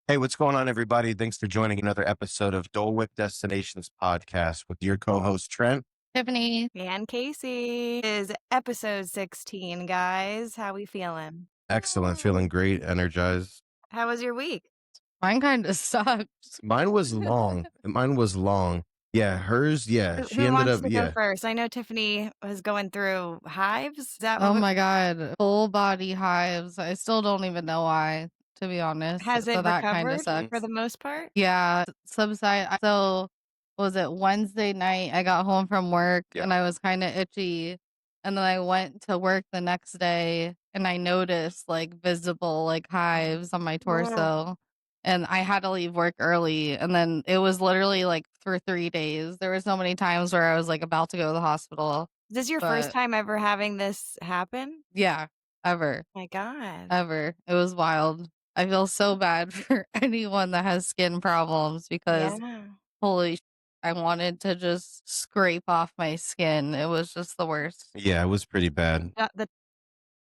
Hey, what's going on, everybody? Thanks for joining another episode of Dole Whip Destinations podcast with your co-host Trent. Tiffany. And Kasey is episode 16, guys. How we feeling? Excellent, feeling great, energized. How was your week? Mine kind of sucked. Mine was long. Yeah, hers. Yeah, she Who ended wants up. to go Yeah, first? I know Tiffany was going through hives. Is that Oh what my God. Full body hives. I still don't even know why, to be honest. has So it that kind of recovered sucks. for the most part? Yeah. Subside. So was it Wednesday night? I got home from work and I was kind of itchy. And then I went to work the next day and I noticed like visible like hives on my torso. And I had to leave work early. And then it was literally like for 3 days. There were so many times where I was like about to go to the hospital. This is your first time ever having this happen? Yeah, ever. My God. Ever. It was wild. I feel so bad for anyone that has skin problems because holy I wanted to just scrape off my skin. It was just the worst. yeah, it was pretty bad.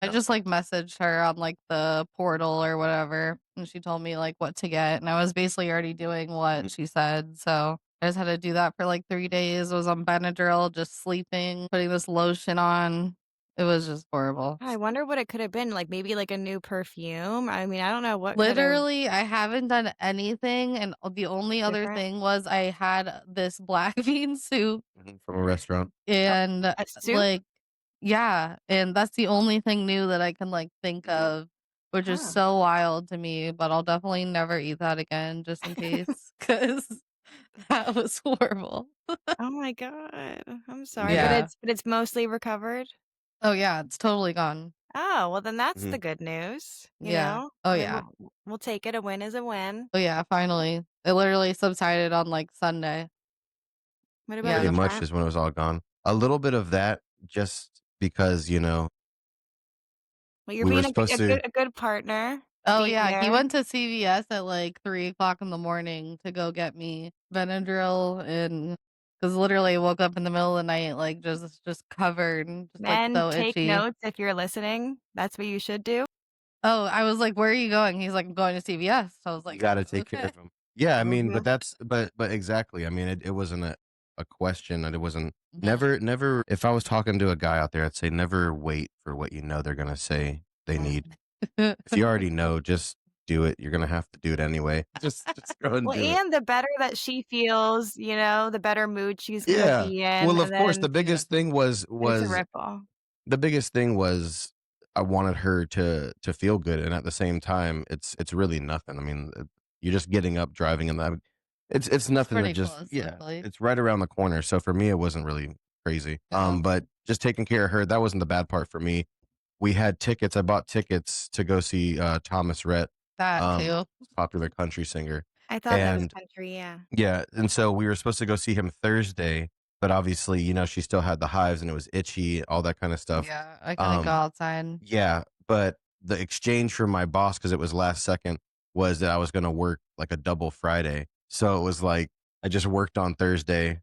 I just like messaged her on like the portal or whatever, and she told me like what to get, and I was basically already doing what she said. So I just had to do that for like 3 days. I was on Benadryl, just sleeping, putting this lotion on. It was just horrible. I wonder what it could have been. Like maybe like a new perfume. I mean, I don't know what. Literally, I haven't done anything, and the only other thing was I had this black bean soup From a restaurant. and A soup? like yeah, and that's the only thing new that I can like think of, which is so wild to me, but I'll definitely never eat that again just in case cuz that was horrible. Oh my God. I'm sorry. Yeah. But it's mostly recovered. Oh yeah, it's totally gone. Oh, well, then that's the good news. You Yeah. know, Oh I mean, yeah. we'll take it. A win is a win. Oh yeah, finally. It literally subsided on like Sunday. What about Yeah. Pretty you, much Trent? is when it was all gone. A little bit of that, just because Well, you're we were being supposed to. a good partner. Oh being yeah, he there. went to CVS at like 3 o'clock in the morning to go get me Benadryl, and because literally I woke up in the middle of the night like just covered and just like Men, so take itchy. notes if you're listening. That's what you should do. Oh, I was like, "Where are you going?" He's like, "I'm going to CVS." So I was like, You got to take care of them. Yeah, I mean, but Mhm. but exactly. I mean, it wasn't a question, and it wasn't never. If I was talking to a guy out there, I'd say never wait for what you know they're gonna say they need. If you already know, just do it. You're gonna have to do it anyway. Just go and Well, do it. and the better that she feels, the better mood she's gonna Yeah. be in, Well, and of course, then the biggest thing was it's a ripple. the biggest thing was I wanted her to feel good, and at the same time, it's really nothing. I mean, you're just getting up, driving, and that it's nothing to pretty just close, yeah, luckily. it's right around the corner. So for me, it wasn't really crazy. No. But just taking care of her, that wasn't the bad part for me. We had tickets. I bought tickets to go see Thomas Rhett, That too. popular country singer. I thought that was And country, yeah. yeah, and so we were supposed to go see him Thursday, but obviously, she still had the hives and it was itchy, all that kind of stuff. Yeah, I couldn't go outside. Yeah, but the exchange for my boss, because it was last second, was that I was going to work like a double Friday. So it was like I just worked on Thursday.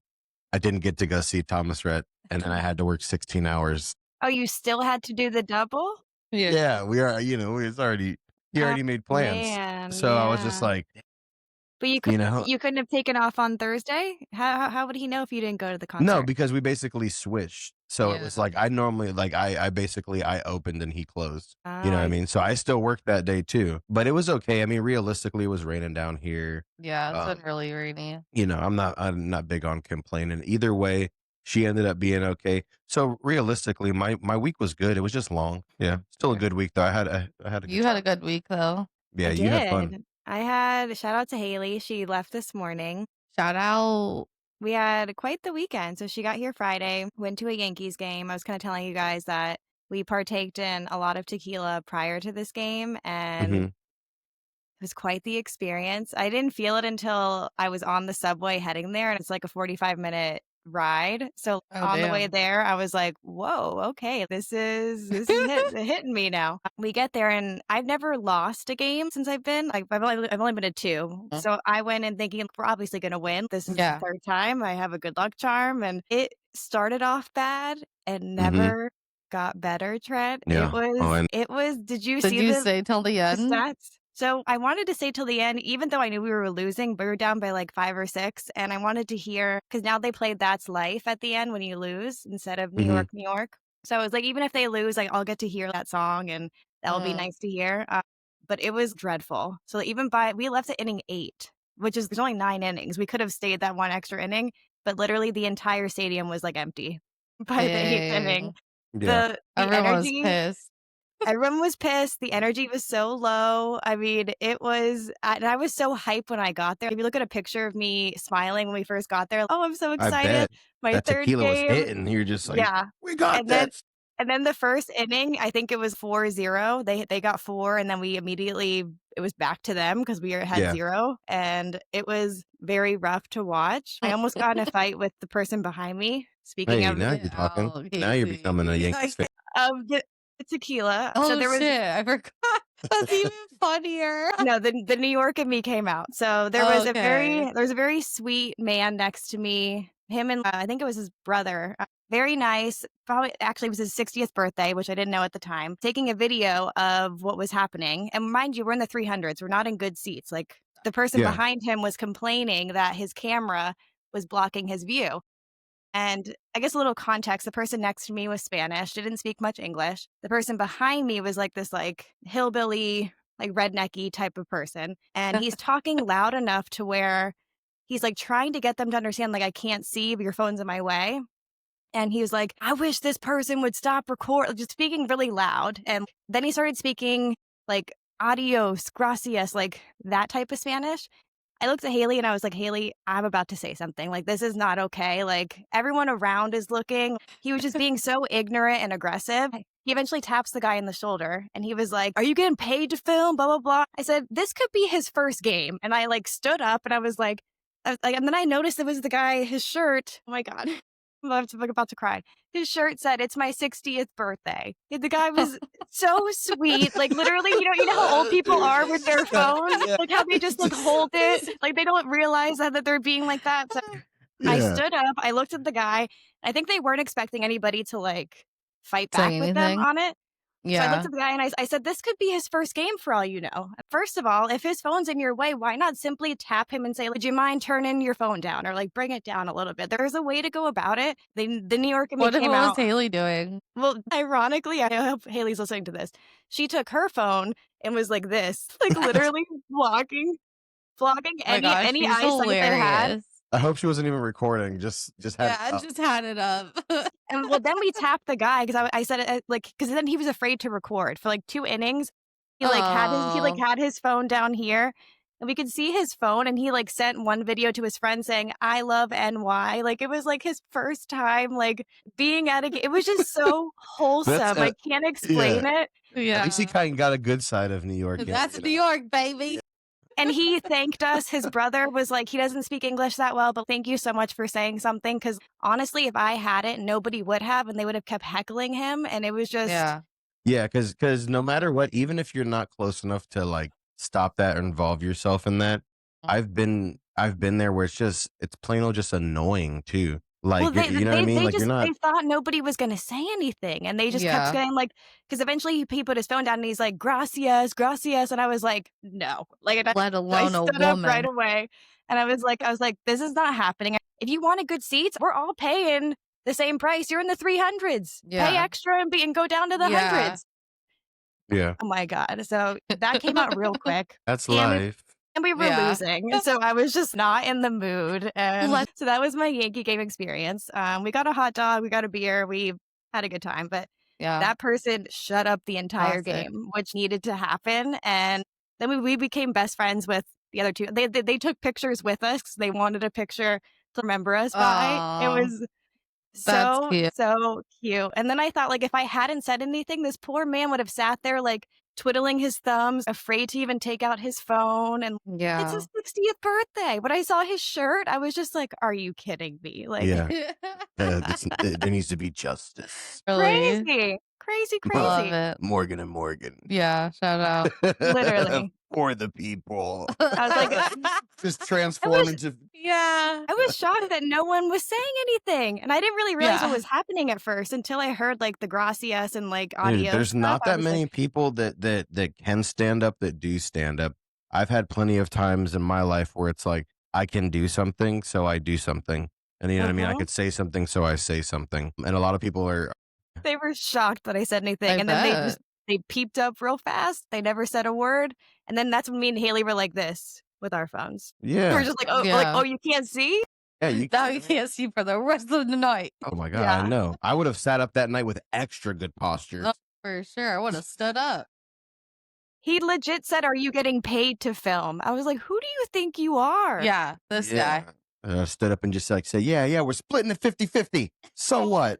I didn't get to go see Thomas Rhett, and then I had to work 16 hours. Oh, you still had to do the double? Yeah, we are. It's already he already made plans. Man, So I was just yeah. like, But you couldn't have taken off on Thursday? How would he know if you didn't go to the concert? no, because we basically switched. So it was Yeah. like I normally like I basically I opened and he closed. You know what I I mean? So I still worked that day too. But it was okay. I mean, realistically it was raining down here. Yeah, it's been really rainy. I'm not big on complaining. Either way, she ended up being okay. So realistically, my week was good. It was just long. Yeah. Still a good week though. I had a good You had a time. good week though. Yeah, I you had fun. did. Shout out to Haley. She left this morning. Shout out. We had quite the weekend. So she got here Friday, went to a Yankees game. I was kind of telling you guys that we partaked in a lot of tequila prior to this game, and Mhm. it was quite the experience. I didn't feel it until I was on the subway heading there, and it's like a 45-minute ride. So Oh, on the way damn. there, I was like, "Whoa, okay, this is hitting me now." We get there, and I've never lost a game since I've been. Like I've only been to 2. So I went in thinking we're obviously going to win. This is the Yeah. 3rd time. I have a good luck charm, and it started off bad and Mhm. never got better, Trent. Yeah. Oh, and It was. Did you Did see you the stay till the end? stats? So I wanted to stay till the end, even though I knew we were losing, but we were down by like 5 or 6. And I wanted to hear, because now they played That's Life at the end when you lose instead of New Mhm. York, New York. So I was like, even if they lose, like I'll get to hear that song and that'll be nice to hear. But it was dreadful. So we left at inning 8, which is, there's only 9 innings. We could have stayed that one extra inning, but literally the entire stadium was like empty by the 8th inning. Dang. Yeah. The Everyone was energy, pissed. everyone was pissed. The energy was so low. I mean, it was, and I was so hyped when I got there. If you look at a picture of me smiling when we first got there, oh, I'm so I excited. bet My that third tequila was game. hitting. You're just like, Yeah. we got And then this. and then the first inning, I think it was 4-0. They got 4, and then we immediately, it was back to them because we had Yeah. 0, and it was very rough to watch. I almost got in a fight with the person behind me. Speaking Hey, of now Get you're talking. out, Now you're Kasey. becoming a Yankees fan. the tequila. So Oh there was shit, I forgot. That's even funnier. no, the New York and me came out. So there was Okay. there was a very sweet man next to me. Him and I think it was his brother. Very nice. Probably actually it was his 60th birthday, which I didn't know at the time. Taking a video of what was happening. And mind you, we're in the 300s. We're not in good seats. Like the person Yeah. behind him was complaining that his camera was blocking his view. And I guess a little context, the person next to me was Spanish, didn't speak much English. The person behind me was like this like hillbilly, like rednecky type of person. And he's talking loud enough to where he's like trying to get them to understand, like, I can't see, but your phone's in my way. And he was like, I wish this person would stop just speaking really loud. And then he started speaking like adios, gracias, like that type of Spanish. I looked at Haley and I was like, Haley, I'm about to say something. Like, this is not okay. Like, everyone around is looking. He was just being so ignorant and aggressive. He eventually taps the guy in the shoulder and he was like, are you getting paid to film? Blah, blah, blah. I said, this could be his first game. And I like stood up and I was like, and then I noticed it was the guy, his shirt. Oh my God. I'm about to cry. His shirt said, it's my 60th birthday. The guy was so sweet. Like, literally, you know how old people are with their phones? Yeah. Like, how they just like hold it. Like, they don't realize that they're being like that. So I Yeah. stood up. I looked at the guy. I think they weren't expecting anybody to like fight Say back with them anything? on it. So I Yeah. looked at the guy and I said, this could be his first game for all you know. First of all, if his phone's in your way, why not simply tap him and say, would you mind turning your phone down or like bring it down a little bit? There's a way to go about it. The New York and me What came was out. Haley doing? Well, ironically, I hope Haley's listening to this. She took her phone and was like this, like literally blocking Oh my gosh, any she's eyesight they had. hilarious. I hope she wasn't even recording. Just had Yeah, it I up. just had it up. And well, then we tapped the guy because I said it like because then he was afraid to record for like 2 innings. He Oh. had his phone down here, and we could see his phone. And he like sent one video to his friend saying, "I love NY." Like it was like his first time like being at a game. It was just so wholesome. I can't explain it. At least he Yeah. kind of got a good side of New York. That's New York, baby. And he thanked us. His brother was like, he doesn't speak English that well, but thank you so much for saying something. Because honestly, if I had it, nobody would have, and they would have kept heckling him. And it was just, Yeah. Yeah, because no matter what, even if you're not close enough to like stop that or involve yourself in that, I've been there where it's plain old just annoying too. Like well, you know what I mean? Like you're not. they thought nobody was going to say anything. And they just Yeah. kept going like, because eventually he put his phone down and he's like, gracias, gracias. And I was like, no. Like, and Let I alone a stood up right woman. away. And I was like, this is not happening. If you wanted good seats, we're all paying the same price. You're in the 300s. Pay Yeah. extra and go down to the Yeah. hundreds. Yeah, Oh my God. So that came out real quick. that's And life. we were Yeah. losing. So I was just not in the mood. And Let- so that was my Yankee game experience. We got a hot dog, we got a beer, we had a good time. But Yeah. that person shut up the entire Classic. game, which needed to happen. And then we became best friends with the other two. They took pictures with us 'cause they wanted a picture to remember us by. It Aw, was that's so, cute. so cute. And then I thought, like, if I hadn't said anything, this poor man would have sat there, like, twiddling his thumbs, afraid to even take out his phone. And it's Yeah. his 60th birthday. When I saw his shirt, I was just like, are you kidding me? Like, Yeah, there needs to be justice. Really? crazy. Love it. Morgan and Morgan. Yeah, shout out. Literally. For the people. I was like, Just transform into. Yeah. I was shocked that no one was saying anything, and I didn't really realize what Yeah. was happening at first until I heard, like, the gracias and, like, Dude, adios there's stuff. not I that was many like, people that can stand up that do stand up. I've had plenty of times in my life where it's like I can do something, so I do something. And you know what I mean? I could say something, so I say something. And a lot of people are they were shocked that I said anything, I and then bet. they peeped up real fast. They never said a word, and then that's when me and Haley were like this with our phones. We're yeah. just like, Yeah. "Oh, you can't see?" Yeah, you Now you can't see for the rest of the night. Oh my God, I Yeah. know. I would have sat up that night with extra good posture. Oh, for sure. I would have stood up. He legit said, "Are you getting paid to film?" I was like, "Who do you think you are?" Yeah, this guy. Stood up and just like say, yeah, we're splitting it 50-50. So what?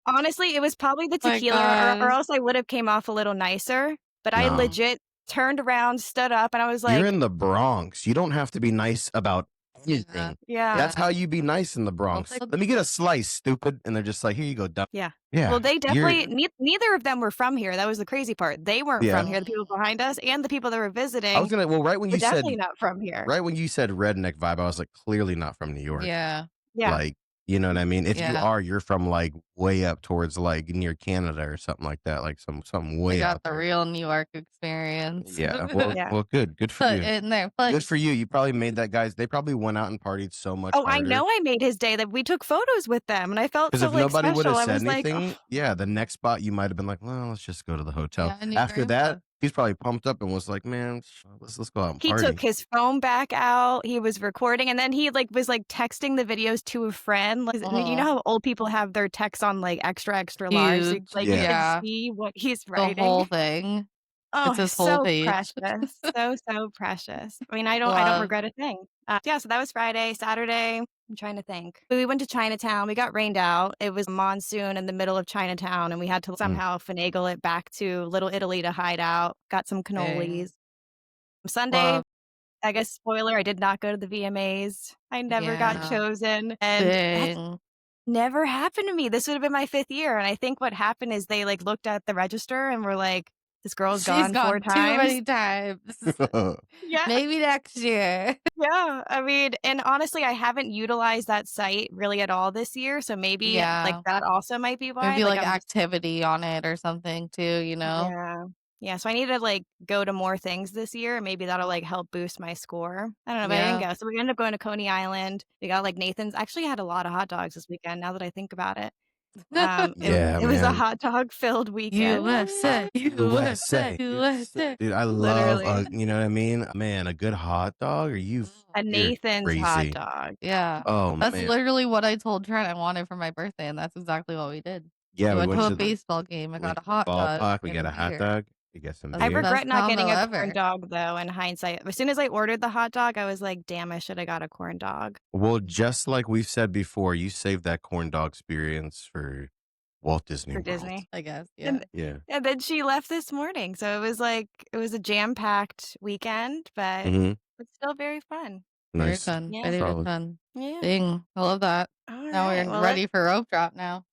Honestly, it was probably the My tequila, or God. else I would have came off a little nicer, but I No. legit turned around, stood up, and I was You're like, in the Bronx. You don't have to be nice about anything. yeah. That's how you be nice in the Bronx. take- Let me get a slice, stupid. And they're just like, here you go, dumb. Yeah. Yeah. Well, they you're- definitely neither of them were from here. That was the crazy part. They weren't Yeah. from here. The people behind us and the people that were visiting I was gonna. Well, right when were you said definitely not from here. redneck vibe, I was like, clearly not from New York. Yeah. Yeah. Like, you know what I mean? If you Yeah. are, you're from like way up towards like near Canada or something like that. Like something way I got out the there. real New York experience. Yeah. Well, Yeah. well, good for Put you. in there. But Good for you. You probably made that guys. They probably went out and partied so much. Oh, I harder. know I made his day. That we took photos with them, and I felt Because so if like nobody would special. have I said was like, anything, "Oh." yeah, the next spot you might have been like, well, let's just go to the hotel. Yeah, and you After very that, much. he's probably pumped up and was like, man, let's go out and He party. took his phone back out. He was recording, and then he was texting the videos to a friend. Like, you know how old people have their texts on like extra large, so, Huge. like Yeah. you Yeah. can see what he's The writing. whole thing. Oh, It's his whole so page. precious, so precious. I mean, I don't regret a thing. Yeah, so that was Friday. Saturday, I'm trying to think. We went to Chinatown. We got rained out. It was monsoon in the middle of Chinatown, and we had to somehow finagle it back to Little Italy to hide out. Got some cannolis. Sunday, Love. I guess spoiler, I did not go to the VMAs. I never got Yeah. chosen, and that's Dang. never happened to me. This would have been my 5th year, and I think what happened is they looked at the register and were like, "This girl's She's gone 4 gone too many times." times. Yeah. Maybe next year. Yeah, I mean, and honestly, I haven't utilized that site really at all this year, so maybe Yeah. that also might be why. Maybe like I'm activity on it or something too, you know? yeah. So I need to go to more things this year. Maybe that'll help boost my score. I don't know, but I didn't Yeah. go. So we ended up going to Coney Island. We got Nathan's. Actually, had a lot of hot dogs this weekend. Now that I think about it, Yeah, it was a man. hot dog filled weekend. USA. Dude, I love, you know what I mean? Man, a good hot dog? Are you A you're Nathan's hot crazy. dog. Yeah. Oh, That's man. literally what I told Trent I wanted for my birthday, and that's exactly what we did. Yeah, We we went to a the baseball game. I got a hot ballpark. dog. We and got a hot beer. dog. We got some That's I the beer. best regret not getting combo a corn ever. dog, though, in hindsight. As soon as I ordered the hot dog, I was like, damn, I should have got a corn dog. Well, just like we've said before, you saved that corn dog experience for Walt Disney For World. Disney. I guess. Yeah. And, Yeah. and then she left this morning. So it was a jam-packed weekend, but Mhm. it's still very fun. Very Nice. fun. Yeah. Very Solid. fun. Yeah. Dang. I love that. All Now right. we're Well, ready for rope drop now.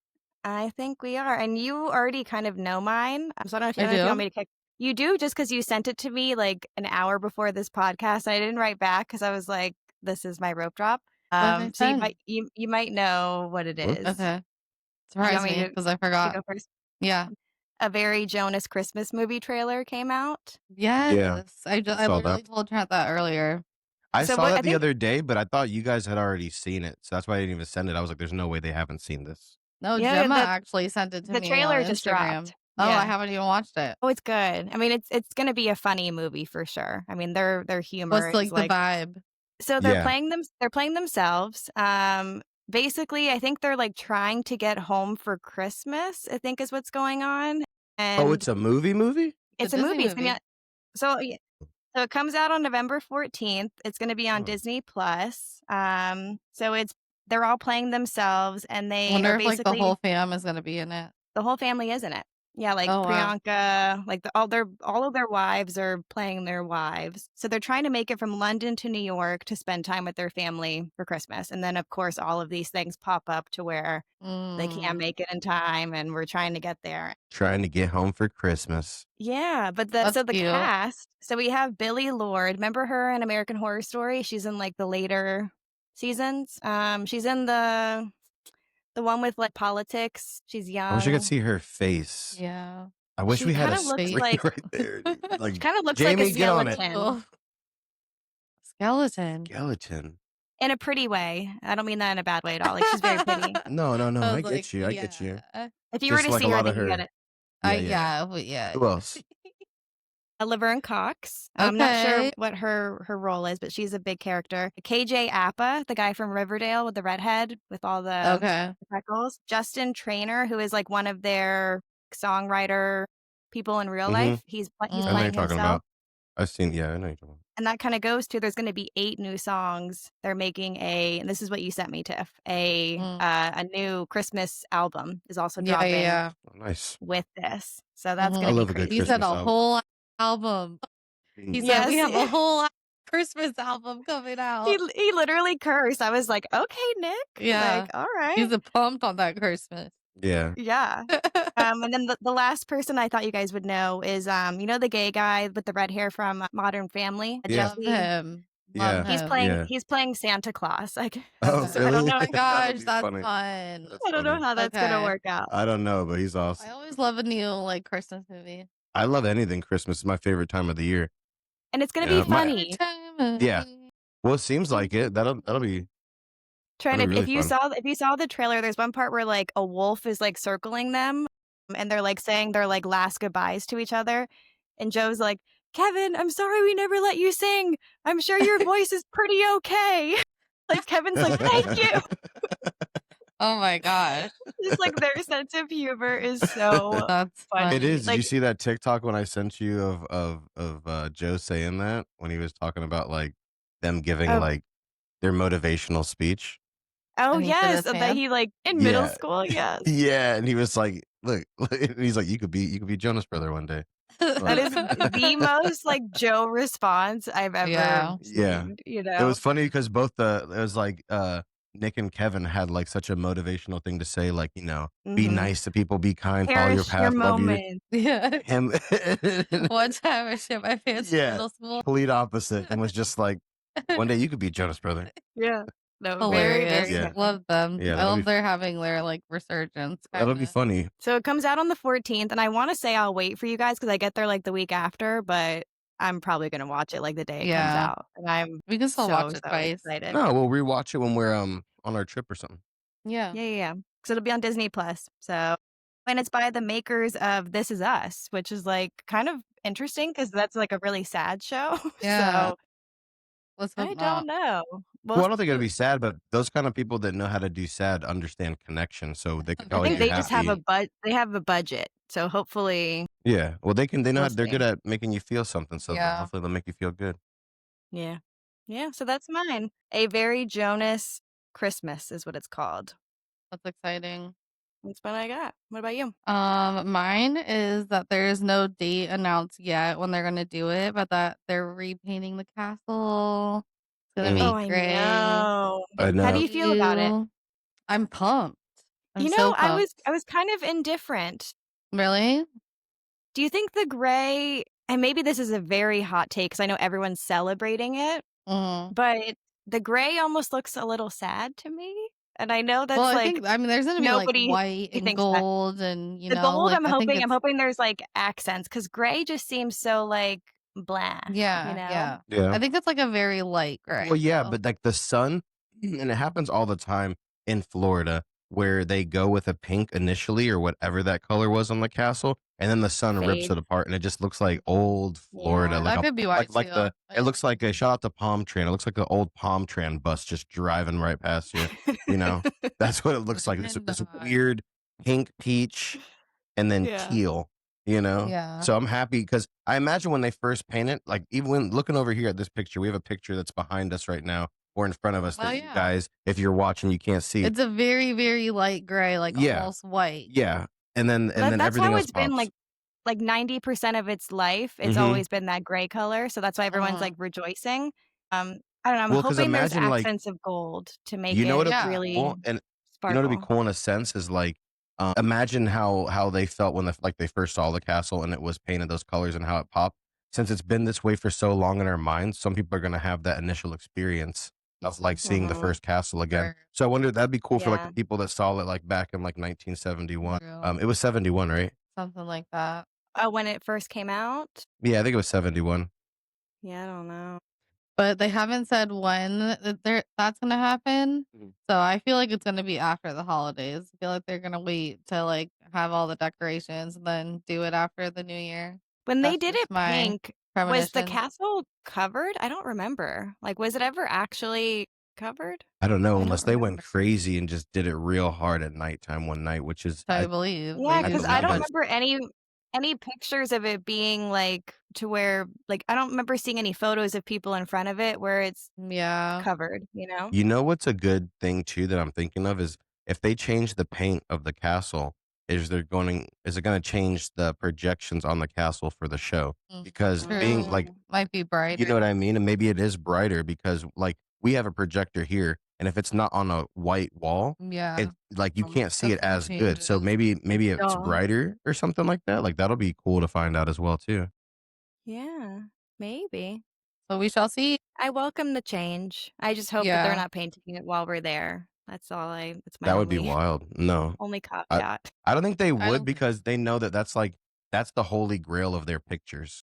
I think we are. And you already kind of know mine. So I don't know if I you want do. me to kick. You do, just because you sent it to me like an hour before this podcast. I didn't write back because I was like, this is my rope drop. Okay, So fun. you might know what it is. Okay. You Surprise want me me to because I forgot. go first? Yeah. A very Jonas Christmas movie trailer came out. Yes. I saw literally that. told Trent that earlier. I So saw what- I that the think- other day, but I thought you guys had already seen it. So that's why I didn't even send it. I was like, there's no way they haven't seen this. No, Yeah, Gemma the- actually sent it to the me trailer on just Instagram. dropped. Oh, Yeah. I haven't even watched it. Oh, it's good. I mean, it's going to be a funny movie for sure. I mean, their humor. What's like is the vibe? So they're Yeah. playing them. They're playing themselves. Basically, I think they're trying to get home for Christmas. I think is what's going on. And Oh, it's a movie? it's a a Disney movie. It's movie. so it comes out on November 14th. It's going to be on Oh. Disney Plus. So they're all playing themselves, and I they wonder are if like basically the whole fam is gonna be in it. the whole family is in it. Yeah, like Oh, wow. Priyanka, all of their wives are playing their wives. So they're trying to make it from London to New York to spend time with their family for Christmas. And then of course all of these things pop up to where they can't make it in time, and we're trying to get there. Trying to get home for Christmas. Yeah, but That's the cute. cast, so we have Billie Lourd. Remember her in American Horror Story? She's in the later seasons. She's in the one with like politics. She's I wish I could young. see her face. Yeah. I wish She we had kind a of looks screen like right there, dude. she Like, kind of looks like a Jamie, get on it. skeleton Skeleton. Skeleton. in a pretty way. I don't mean that in a bad way at all. Like she's very pretty. No, I I was get like, you. I get you. yeah. If you were Just to like see a her, I lot of think you get her. it. Yeah. Who else? Laverne Cox. I'm not sure Okay. what her role is, but she's a big character. KJ Appa, the guy from Riverdale with the redhead with all the Okay. freckles. Justin Trainer, who is like one of their songwriter people in real life. He's I know you're playing talking himself. about. I've seen. Yeah, I know you're talking about. And that kind of goes to there's going to be 8 new songs. They're making and this is what you sent me, Tiff. A new Christmas album is also dropping Yeah. Oh, nice. with this. So that's Mhm. going I to be love a good crazy. He said Christmas a album. whole album. He Mm. said we Yes. have a whole Christmas album coming out. He literally cursed. I was like, okay, Nick. Yeah. Like, all right. He's pumped on that Christmas. Yeah. Yeah. And then the last person I thought you guys would know is you know the gay guy with the red hair from Modern Family? Yeah. Love him. Yeah. Love him. Yeah. He's playing Santa Claus. Like Oh, Okay. I don't really? know. Oh my gosh, be that's funny. fun. That's I don't know funny. how that's gonna Okay. work out. I don't know, but he's awesome. I always love a new like Christmas movie. I love anything Christmas. It's my favorite time of the year. And it's gonna Yeah, be my- funny. Yeah. Well, it seems like it. That'll be. Trent, That'd be if really you fun. saw the trailer, there's one part where like a wolf is like circling them and they're like saying their like last goodbyes to each other. And Joe's like, Kevin, I'm sorry we never let you sing. I'm sure your voice is pretty okay. Like Kevin's like, thank you. Oh my gosh. Just like their sense of humor is so That's funny. It is. Did you Like- see that TikTok when I sent you of Joe saying that when he was talking about like them giving Oh. like their motivational speech? Oh And he did his yes, that hand? he like in middle Yeah. school, yes. Yeah, and he was like, "Look," and he's like, you could be Jonas Brother one day." That is the most like Joe response I've ever Yeah. Yeah. seen, you know. It was funny because both it was like Nick and Kevin had like such a motivational thing to say, like, you know, be Mhm. nice to people, be kind, follow your Cherish path, love you. moment. Yeah. Him, One time I shit my pants in Yeah. middle school. complete opposite, and was just like, one day you could be Jonas Brother. Yeah. No, Hilarious. very, very Yeah. good. Love them. Yeah, I that'll love be- they're having their like resurgence. That'll be kinda. funny. So it comes out on the 14th, and I want to say I'll wait for you guys because I get there like the week after, but I'm probably gonna watch it like the day it comes Yeah. out, and I'm We can still so, watch it so twice. excited. No, we'll rewatch it when we're on our trip or something. Yeah. Yeah. Because it'll be on Disney Plus. So, and it's by the makers of This Is Us, which is like kind of interesting because that's like a really sad show. Yeah. So Let's I hope don't not. know. Well, I don't think it'd be sad, but those kind of people that know how to do sad understand connection, so they can I I probably think do they just have happy. they have a budget. So hopefully, Yeah, well, they know We'll they're good see. at making you feel something, so Yeah. hopefully they'll make you feel good. yeah. Yeah. So that's mine. A Very Jonas Christmas is what it's called. That's exciting. That's what I got. What about you? Mine is that there is no date announced yet when they're gonna do it, but that they're repainting the castle. It's gonna be Oh, I great. know. I know. How do you feel about it? I'm pumped. I'm You know, so I pumped. was kind of indifferent. Really? Do you think the gray, and maybe this is a very hot take because I know everyone's celebrating it, Mhm. but the gray almost looks a little sad to me. And I know that's Well, I like think there's gonna be like nobody white and thinks that. gold and The gold. like I'm I think hoping it's there's like accents because gray just seems so like blah. yeah, you know. yeah. Yeah. I think it's like a very light gray. Well, yeah, though. but like the sun, and it happens all the time in Florida where they go with a pink initially or whatever that color was on the castle, and then the sun rips Fade. it apart, and it just looks like old Florida. Yeah. Like That could be white like too. the I it looks agree. like a shout out to Palm Tran. It looks like the old Palm Tran bus just driving right past you. You know, that's what it looks like. It's this And, weird pink peach and then Yeah. teal. You know, Yeah. so I'm happy because I imagine when they first paint it, like even when looking over here at this picture, we have a picture that's behind us right now or in front of us Oh, that you yeah. guys, if you're watching, you can't see. It's a very, very light gray, like Yeah. almost white. Yeah, and then That's everything how else it's been pops. like 90% of its life. It's Mhm. always been that gray color. So that's why everyone's Mhm. like rejoicing. I don't know. I'm Well, 'cause hoping there's imagine, like- accents of gold to make You know what it Yeah. really cool, and you sparkle. know what'd be cool in a sense is like imagine how they felt when they first saw the castle and it was painted those colors and how it popped. Since it's been this way for so long in our minds, some people are gonna have that initial experience of like seeing the first castle again. Sure. So I wonder that'd be cool for like Yeah. the people that saw it like back in like 1971. True. It was 71, right? Something like that. Oh, when it first came out? Yeah, I think it was 71. Yeah, I don't know. But they haven't said when that's gonna happen. Mhm. So I feel like it's gonna be after the holidays. I feel like they're gonna wait to like have all the decorations and then do it after the new year. When they That's did just it my pink, was the premonition. castle covered? I don't remember. Like, was it ever actually covered? I don't know, I don't unless they went remember. crazy and just did it real hard at nighttime one night, which is I believe Yeah, they I because do I believe don't it. remember any pictures of it being like to where like I don't remember seeing any photos of people in front of it where it's Yeah. covered, you know? You know what's a good thing too that I'm thinking of is if they change the paint of the castle, is it gonna change the projections on the castle for the show? Because being like True. Might be brighter. you know what I mean? And maybe it is brighter because like we have a projector here and if it's not on a white wall, Yeah. it like you can't see That's it gonna as change good. So it. maybe it's dull. brighter or something like that. Like that'll be cool to find out as well too. Yeah, maybe. So we shall see. I welcome the change. I just hope that they're Yeah. not painting it while we're there. That's my That would be only wild. No. only I caveat. I don't think they I would don't because they know that that's the holy grail of their pictures.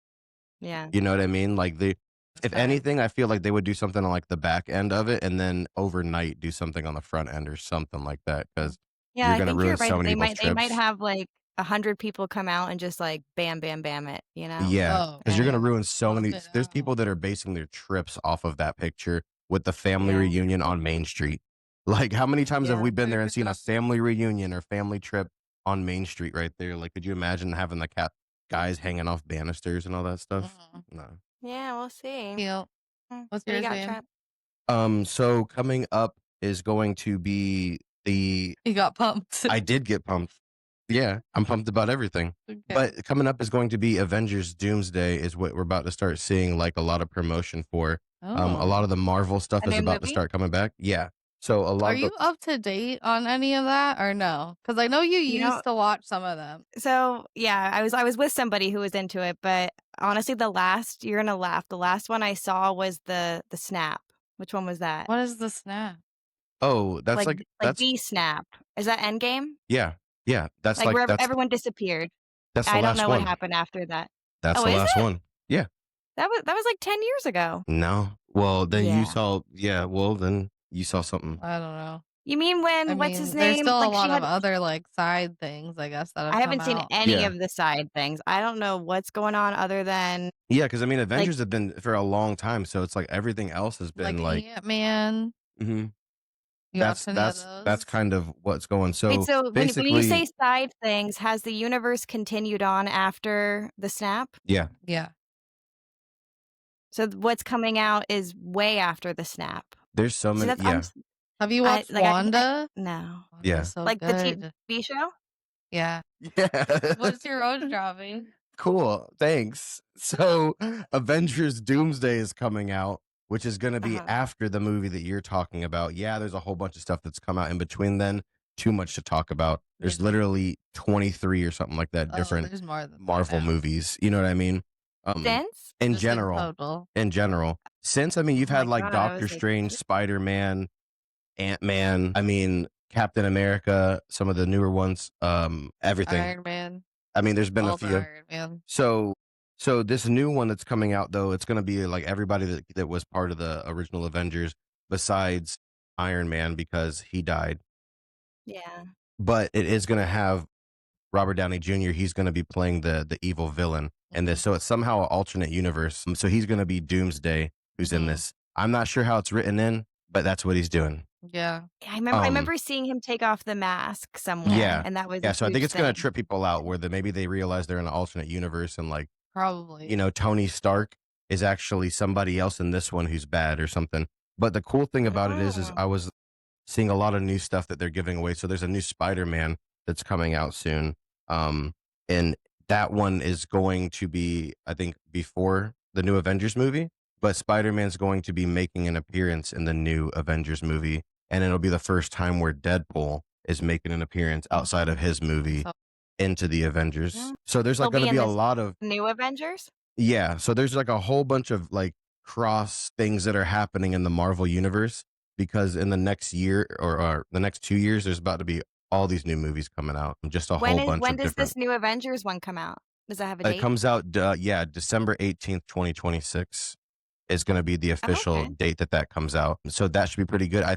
Yeah. You know what I mean? Like if Okay. anything, I feel like they would do something on like the back end of it and then overnight do something on the front end or something like that because Yeah, you're I gonna think you're ruin right so that many people's they might trips. have like 100 people come out and just like bam, bam, bam it, you know? Yeah, Oh, because you're gonna man. ruin so Bust many. it There's people out. that are basing their trips off of that picture with the family Yeah. reunion on Main Street. Like, how many times have Yeah. we been there and seen a family reunion or family trip on Main Street right there? Like, could you imagine having the guys hanging off banisters and all that stuff? No. Yeah, we'll see. Cute. What's What's what do you yours, got, babe? Trent? So coming up is going to be the You got pumped. I did get pumped. Yeah, I'm pumped about everything. Okay. But coming up is going to be Avengers Doomsday is what we're about to start seeing like a lot of promotion for. A lot Oh. of the Marvel stuff A is new about to movie? start coming back. Yeah. So a lot Are of the you up to date on any of that or no? Because I know you You know, used to watch some of them. so yeah, I was with somebody who was into it, but honestly, you're gonna laugh. The last one I saw was the snap. Which one was that? What is the snap? Oh, that's Like the snap. Is that Endgame? yeah. Yeah, Like where everyone disappeared. that's the I don't last know what one. happened after that. That's Oh, the is last it? one. Yeah. That was like 10 years ago. No. Well, then Yeah. then you saw something. I don't know. You mean I when what's his mean, there's name? still a Like she lot of had other like side things, I guess, that have I come haven't seen out. any Yeah. of the side things. I don't know what's going on other than Yeah, because I mean like Avengers have been for a long time, so it's like everything else has been Like Ant-Man. Mhm. You watched any of those? That's kind of what's going. wait, So so when you say basically, side things, has the universe continued on after the snap? yeah, Yeah. So what's coming out is way after the snap. there's so See, many. that's Yeah, Have you I watched like I Wanda? no. Yeah. Wanda's so Like the good. TV show? Yeah. yeah. What's your road dropping? Cool. Thanks. So Avengers Doomsday is coming out, which is going to be Uh-huh. after the movie that you're talking about. Yeah, there's a whole bunch of stuff that's come out in between then. Too much to talk about. There's Yeah. literally 23 or something like that Oh, different there's more than that Marvel now. movies. You know what I mean? Since? In Just general. total. Since I mean you've Oh my had like God, I Doctor was like, Strange, Spider-Man, Ant-Man, I mean Captain America, some of the newer ones, everything. Iron Man. I mean there's been a All the few. Iron Man. So this new one that's coming out though, it's going to be like everybody that was part of the original Avengers besides Iron Man because he died. Yeah. But it is going to have Robert Downey Jr. He's going to be playing the evil villain in this. So it's somehow an alternate universe. So he's going to be Doomsday who's in this. I'm not sure how it's written in, but that's what he's doing. Yeah. I remember seeing him take off the mask somewhere. Yeah. And that was Yeah, a so I think huge it's going to thing. trip people out where maybe they realize they're in an alternate universe and like, Probably. you know, Tony Stark is actually somebody else in this one who's bad or something. But the cool thing about it is Oh. I was seeing a lot of new stuff that they're giving away. So there's a new Spider-Man that's coming out soon. And that one is going to be, I think, before the new Avengers movie. But Spider-Man's going to be making an appearance in the new Avengers movie. And it'll be the first time where Deadpool is making an appearance outside of his movie into the Avengers. Yeah. So there's like He'll be going to in be a this lot of New Avengers? yeah. So there's like a whole bunch of like cross things that are happening in the Marvel universe, because in the next year or the next 2 years, there's about to be all these new movies coming out, just a whole bunch When of does different. this new Avengers one come out? Does that have a It date? comes out, December 18th, 2026 is going to be the official okay. date that comes out. So that should be pretty good. I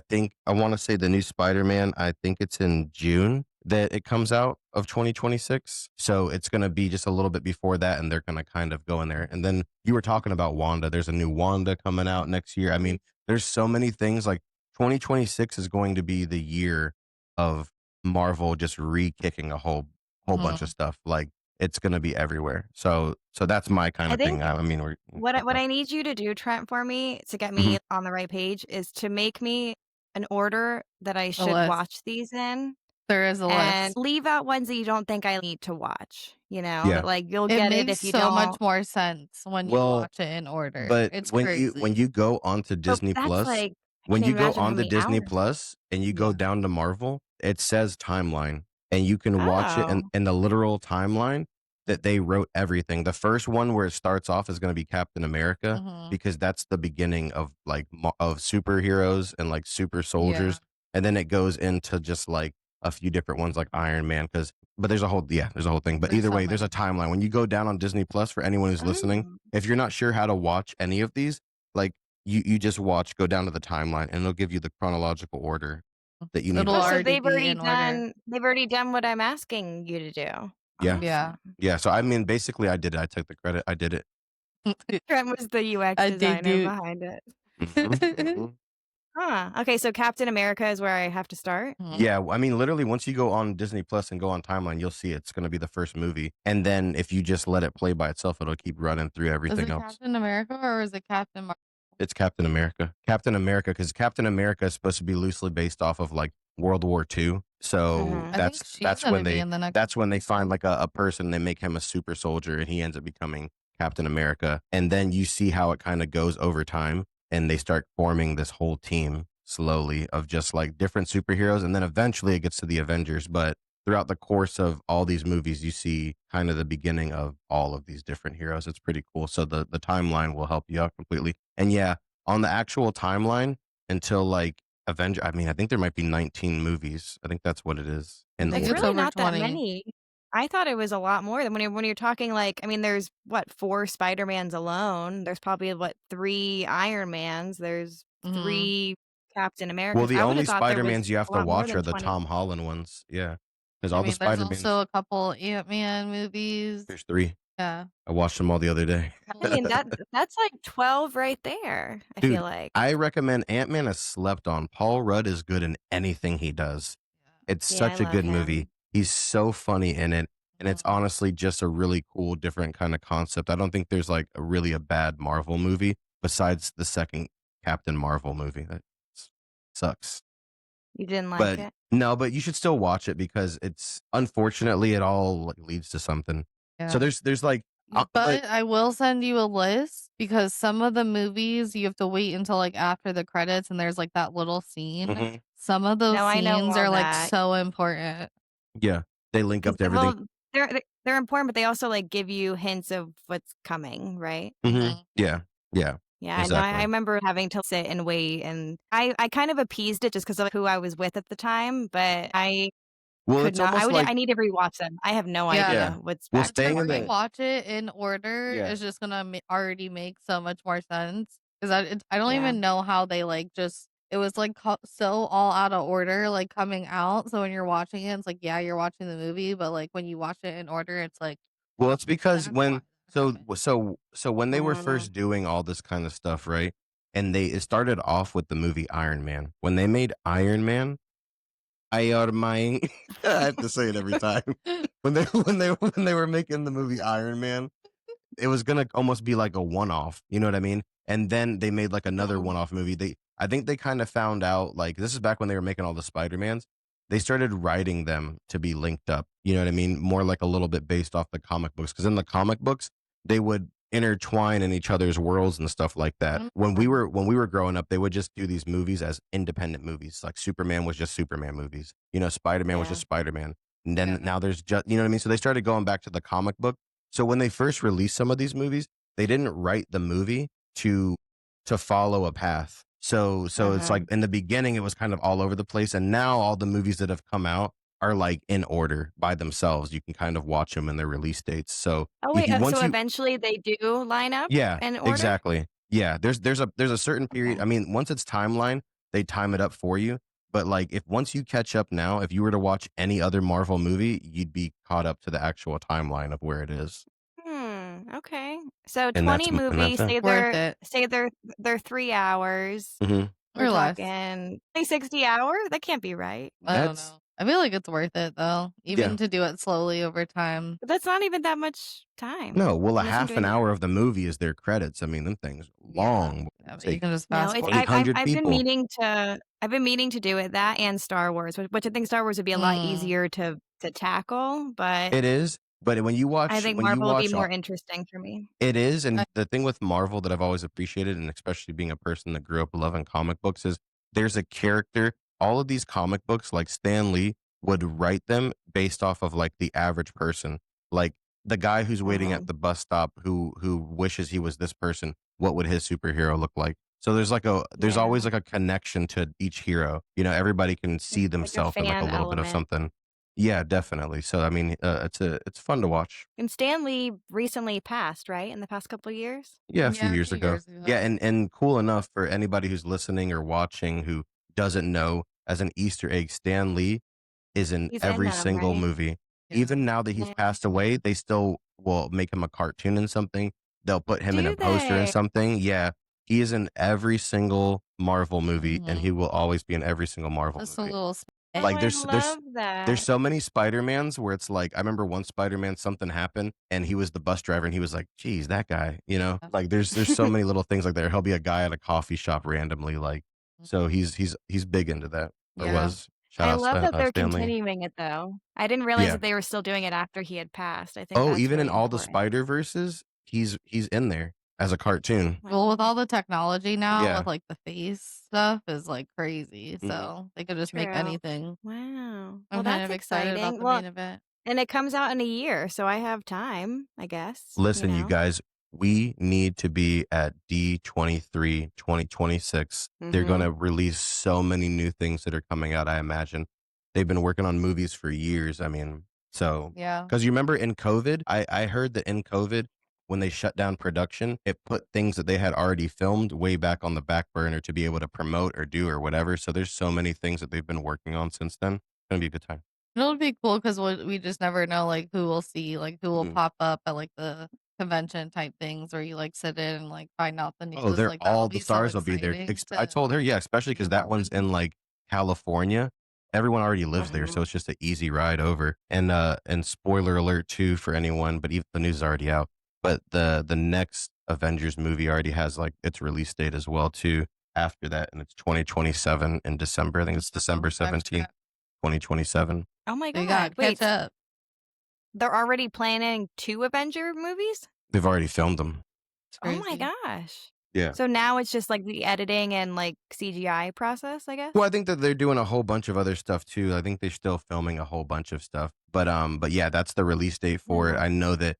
want to say the new Spider-Man, I think it's in June that it comes out of 2026. So it's going to be just a little bit before that, and they're going to kind of go in there. And then you were talking about Wanda. There's a new Wanda coming out next year. I mean, there's so many things. Like 2026 is going to be the year of Marvel just re-kicking a whole bunch of stuff. Like, it's going to be everywhere. So that's my kind I of thing. think I mean, what I need you to do, Trent, for me to get Mhm. me on the right page is to make me an order that I should list. watch these in. There is a And list. leave out ones that you don't think I need to watch, Yeah. that like you'll It get it makes if you so don't. much more sense when you Well, watch it in order. but It's when crazy. you go onto But Disney that's Plus, like, I when can't you even go imagine how onto many Disney hours. Plus and you go Yeah. down to Marvel, it says timeline, and you can watch it Oh. in the literal timeline that they wrote everything. The first one where it starts off is going to be Captain America, Mhm. because that's the beginning of like of superheroes and like super soldiers, and then it goes into just like a few different ones like Iron Man, but there's a whole thing. But There's either so way, there's a many. timeline. When you go down on Disney Plus, for anyone who's listening, Oh. if you're not sure how to watch any of these, like you just go down to the timeline, and it'll give you the chronological order that you need It'll to Oh, so watch. already they've be already in order. done what I'm asking you to do. Yeah. Yeah. Awesome. Yeah. So I mean, basically, I did it. I took the credit. I did it. Trent was the UX I did designer do. behind it. Mhm. Huh. Okay, so Captain America is where I have to start. Yeah, I mean, literally, once you go on Disney Plus and go on timeline, you'll see it's going to be the first movie, and then if you just let it play by itself, it'll keep running through Is everything it else. Captain America or is it Captain Marvel? It's Captain America. Captain America, because Captain America is supposed to be loosely based off of like World War II. So Mhm. I think she's gonna be in the next. that's when they find like a person, they make him a super soldier, and he ends up becoming Captain America. And then you see how it kind of goes over time, and they start forming this whole team slowly of just like different superheroes, and then eventually it gets to the Avengers. But throughout the course of all these movies, you see kind of the beginning of all of these different heroes. It's pretty cool. So the timeline will help you out completely. And yeah, on the actual timeline until like Avenger, I mean, I think there might be 19 movies. I think that's what it is in I think It's it's order. really over not that 20. many. I thought it was a lot more than when you're talking like, I mean, there's what, 4 Spider-Mans alone. There's probably what, 3 Iron Mans. There's Mhm. 3 Captain Well, Americas. the I would only have thought there was Spider-Mans you have a to lot more watch than are the 20. Tom Holland ones. Yeah. Because I all the mean, there's Spider-Mans, also a couple Ant-Man movies. there's 3. Yeah. I watched them all the other day. I mean, that's like 12 right there, I Dude, feel like. I recommend Ant-Man is slept on. Paul Rudd is good in anything he does. It's Yeah, I such a love good movie. him. He's so funny in it. And it's Mhm. honestly just a really cool, different kind of concept. I don't think there's like a bad Marvel movie besides the second Captain Marvel movie. That sucks. You didn't like But it? no, but you should still watch it, because it's unfortunately it all like, leads to something. So Yeah. there's like, but But I will send you a list because some of the movies you have to wait until like after the credits and there's like that little scene. Mhm. Some of those No, I know scenes all are like that. so important. Yeah, they link up 'Cause to everything. well, they're important, but they also, like, give you hints of what's coming, right? Mhm. Yeah, yeah, Yeah, I know. I exactly. remember having to sit and wait, and I kind of appeased it just 'cause of who I was with at the time, but I Well, could it's not almost like, I need to rewatch them. I have no Yeah. idea yeah. what's Well, back The staying more in you the watch it in order yeah. is just gonna already make so much more sense. Because I don't Yeah. even know how they like just it was like so all out of order like coming out. So when you're watching it, it's like yeah, you're watching the movie, but like when you watch it in order, it's like Well, it's because that's why when that happened. so when they were Mm. first doing all this kind of stuff, right? And it started off with the movie Iron Man. When they made Iron Man, Iron Man, I have to say it every time. When they were making the movie Iron Man, it was gonna almost be like a one-off, you know what I mean? And then they made like another Mm. one-off movie. I think they kind of found out, like, this is back when they were making all the Spider-Mans. They started writing them to be linked up, you know what I mean? More like a little bit based off the comic books, because in the comic books they would intertwine in each other's worlds and stuff like that. When we were growing up, they would just do these movies as independent movies. Like Superman was just Superman movies, Spider-Man was Yeah. just Spider-Man. And then Yeah. now there's just, you know what I mean? So they started going back to the comic book. So when they first released some of these movies, they didn't write the movie to to follow a path. So it's like in the beginning it was kind of all over the place, and now all the movies that have come out are like in order by themselves. You can kind of watch them in their release dates. So Oh if wait, you so once you eventually they do line up yeah, in order? exactly. Yeah, there's a certain period. Okay. I mean, once it's timeline, they time it up for you. But like if once you catch up now, if you were to watch any other Marvel movie, you'd be caught up to the actual timeline of where it is. Okay. So And 20 that's movies, it. Worth it. say they're 3 hours. Mhm. We're Or less. talking 60 hours? That can't be right. I don't That's know. I feel like it's worth it though, even yeah. to do it slowly over time. But that's not even that much time. No, well, a I'm just half an doing hour of the movie is their credits. I mean, them things long. Yeah, but you Take can just No, fast it's forward. 800 I've been people. meaning to do it, that and Star Wars, which I think Star Wars would be a lot easier to tackle, but It is, but I think when you Marvel would be watch more interesting for me. it is, and the thing with Marvel that I've always appreciated, and especially being a person that grew up loving comic books, is there's a character. All of these comic books, like Stan Lee, would write them based off of like the average person, like the guy who's waiting at the bus stop who wishes he was this person. What would his superhero look like? So there's always Yeah. like a connection to each hero. You know, everybody can see It's like a themselves in like a fan little bit of element. something. Yeah, definitely. So I mean, it's fun to watch. And Stan Lee recently passed, right? In the past couple of years? Yeah, a few Yeah, a years few ago. years ago. Yeah, and cool enough for anybody who's listening or watching who doesn't know, as an Easter egg, Stan Lee is in He's in every them, single right? movie. Yeah. Even now that he's passed away, they still will make him a cartoon in something. They'll put him in a Do poster in they? something. Yeah, he is in every single Marvel movie, and he Mhm. will always be in every single Marvel Just a movie. little Oh, Like I there's love there's that. so many Spider-Mans where it's like I remember one Spider-Man something happened and he was the bus driver and he was like, "Geez, that guy," you know? Like there's so many little things like that. He'll be a guy at a coffee shop randomly, like so he's big into that or Yeah. was. Shout I out love that they're Stanley. continuing it, though. I didn't realize Yeah. that they were still doing it after he had passed. I think Oh, that's even in really all the important. Spider-Verses, he's in there as a cartoon. Well, with Wow. all the technology now, Yeah. with like the face stuff is like crazy. Mhm. So they could just make True. anything. Wow. I'm Well, kind that's of excited about exciting. the Well, main event. and it comes out in a year, so I have time, I guess, you Listen, you know? guys, we need to be at D23 2026. They're going Mhm. to release so many new things that are coming out, I imagine. They've been working on movies for years. I mean, so, Yeah. because you remember in COVID, I heard that in COVID, when they shut down production, it put things that they had already filmed way back on the back burner to be able to promote or do or whatever. So there's so many things that they've been working on since then. It's going to be a good time. It'll be cool because we just never know like who we'll see, like who will Mhm. pop up at like the convention type things where you like sit in and like find out the Oh, news. they're Like that'll all the be so stars will be there. exciting I to told her, yeah, especially because that one's in like California. Everyone already lives there, so Mhm. it's just an easy ride over. And spoiler alert too for anyone, but even the news is already out. But the next Avengers movie already has like its release date as well too. After that, and it's 2027 in December. I think it's December 17th, 2027. Oh my So you god. got Wait, catch up. they're already planning 2 Avenger movies? They've already filmed them. It's Oh my crazy. gosh. Yeah. So now it's just like the editing and like CGI process, I guess? Well, I think that they're doing a whole bunch of other stuff too. I think they're still filming a whole bunch of stuff. But yeah, that's the release date for it. Yeah. I know that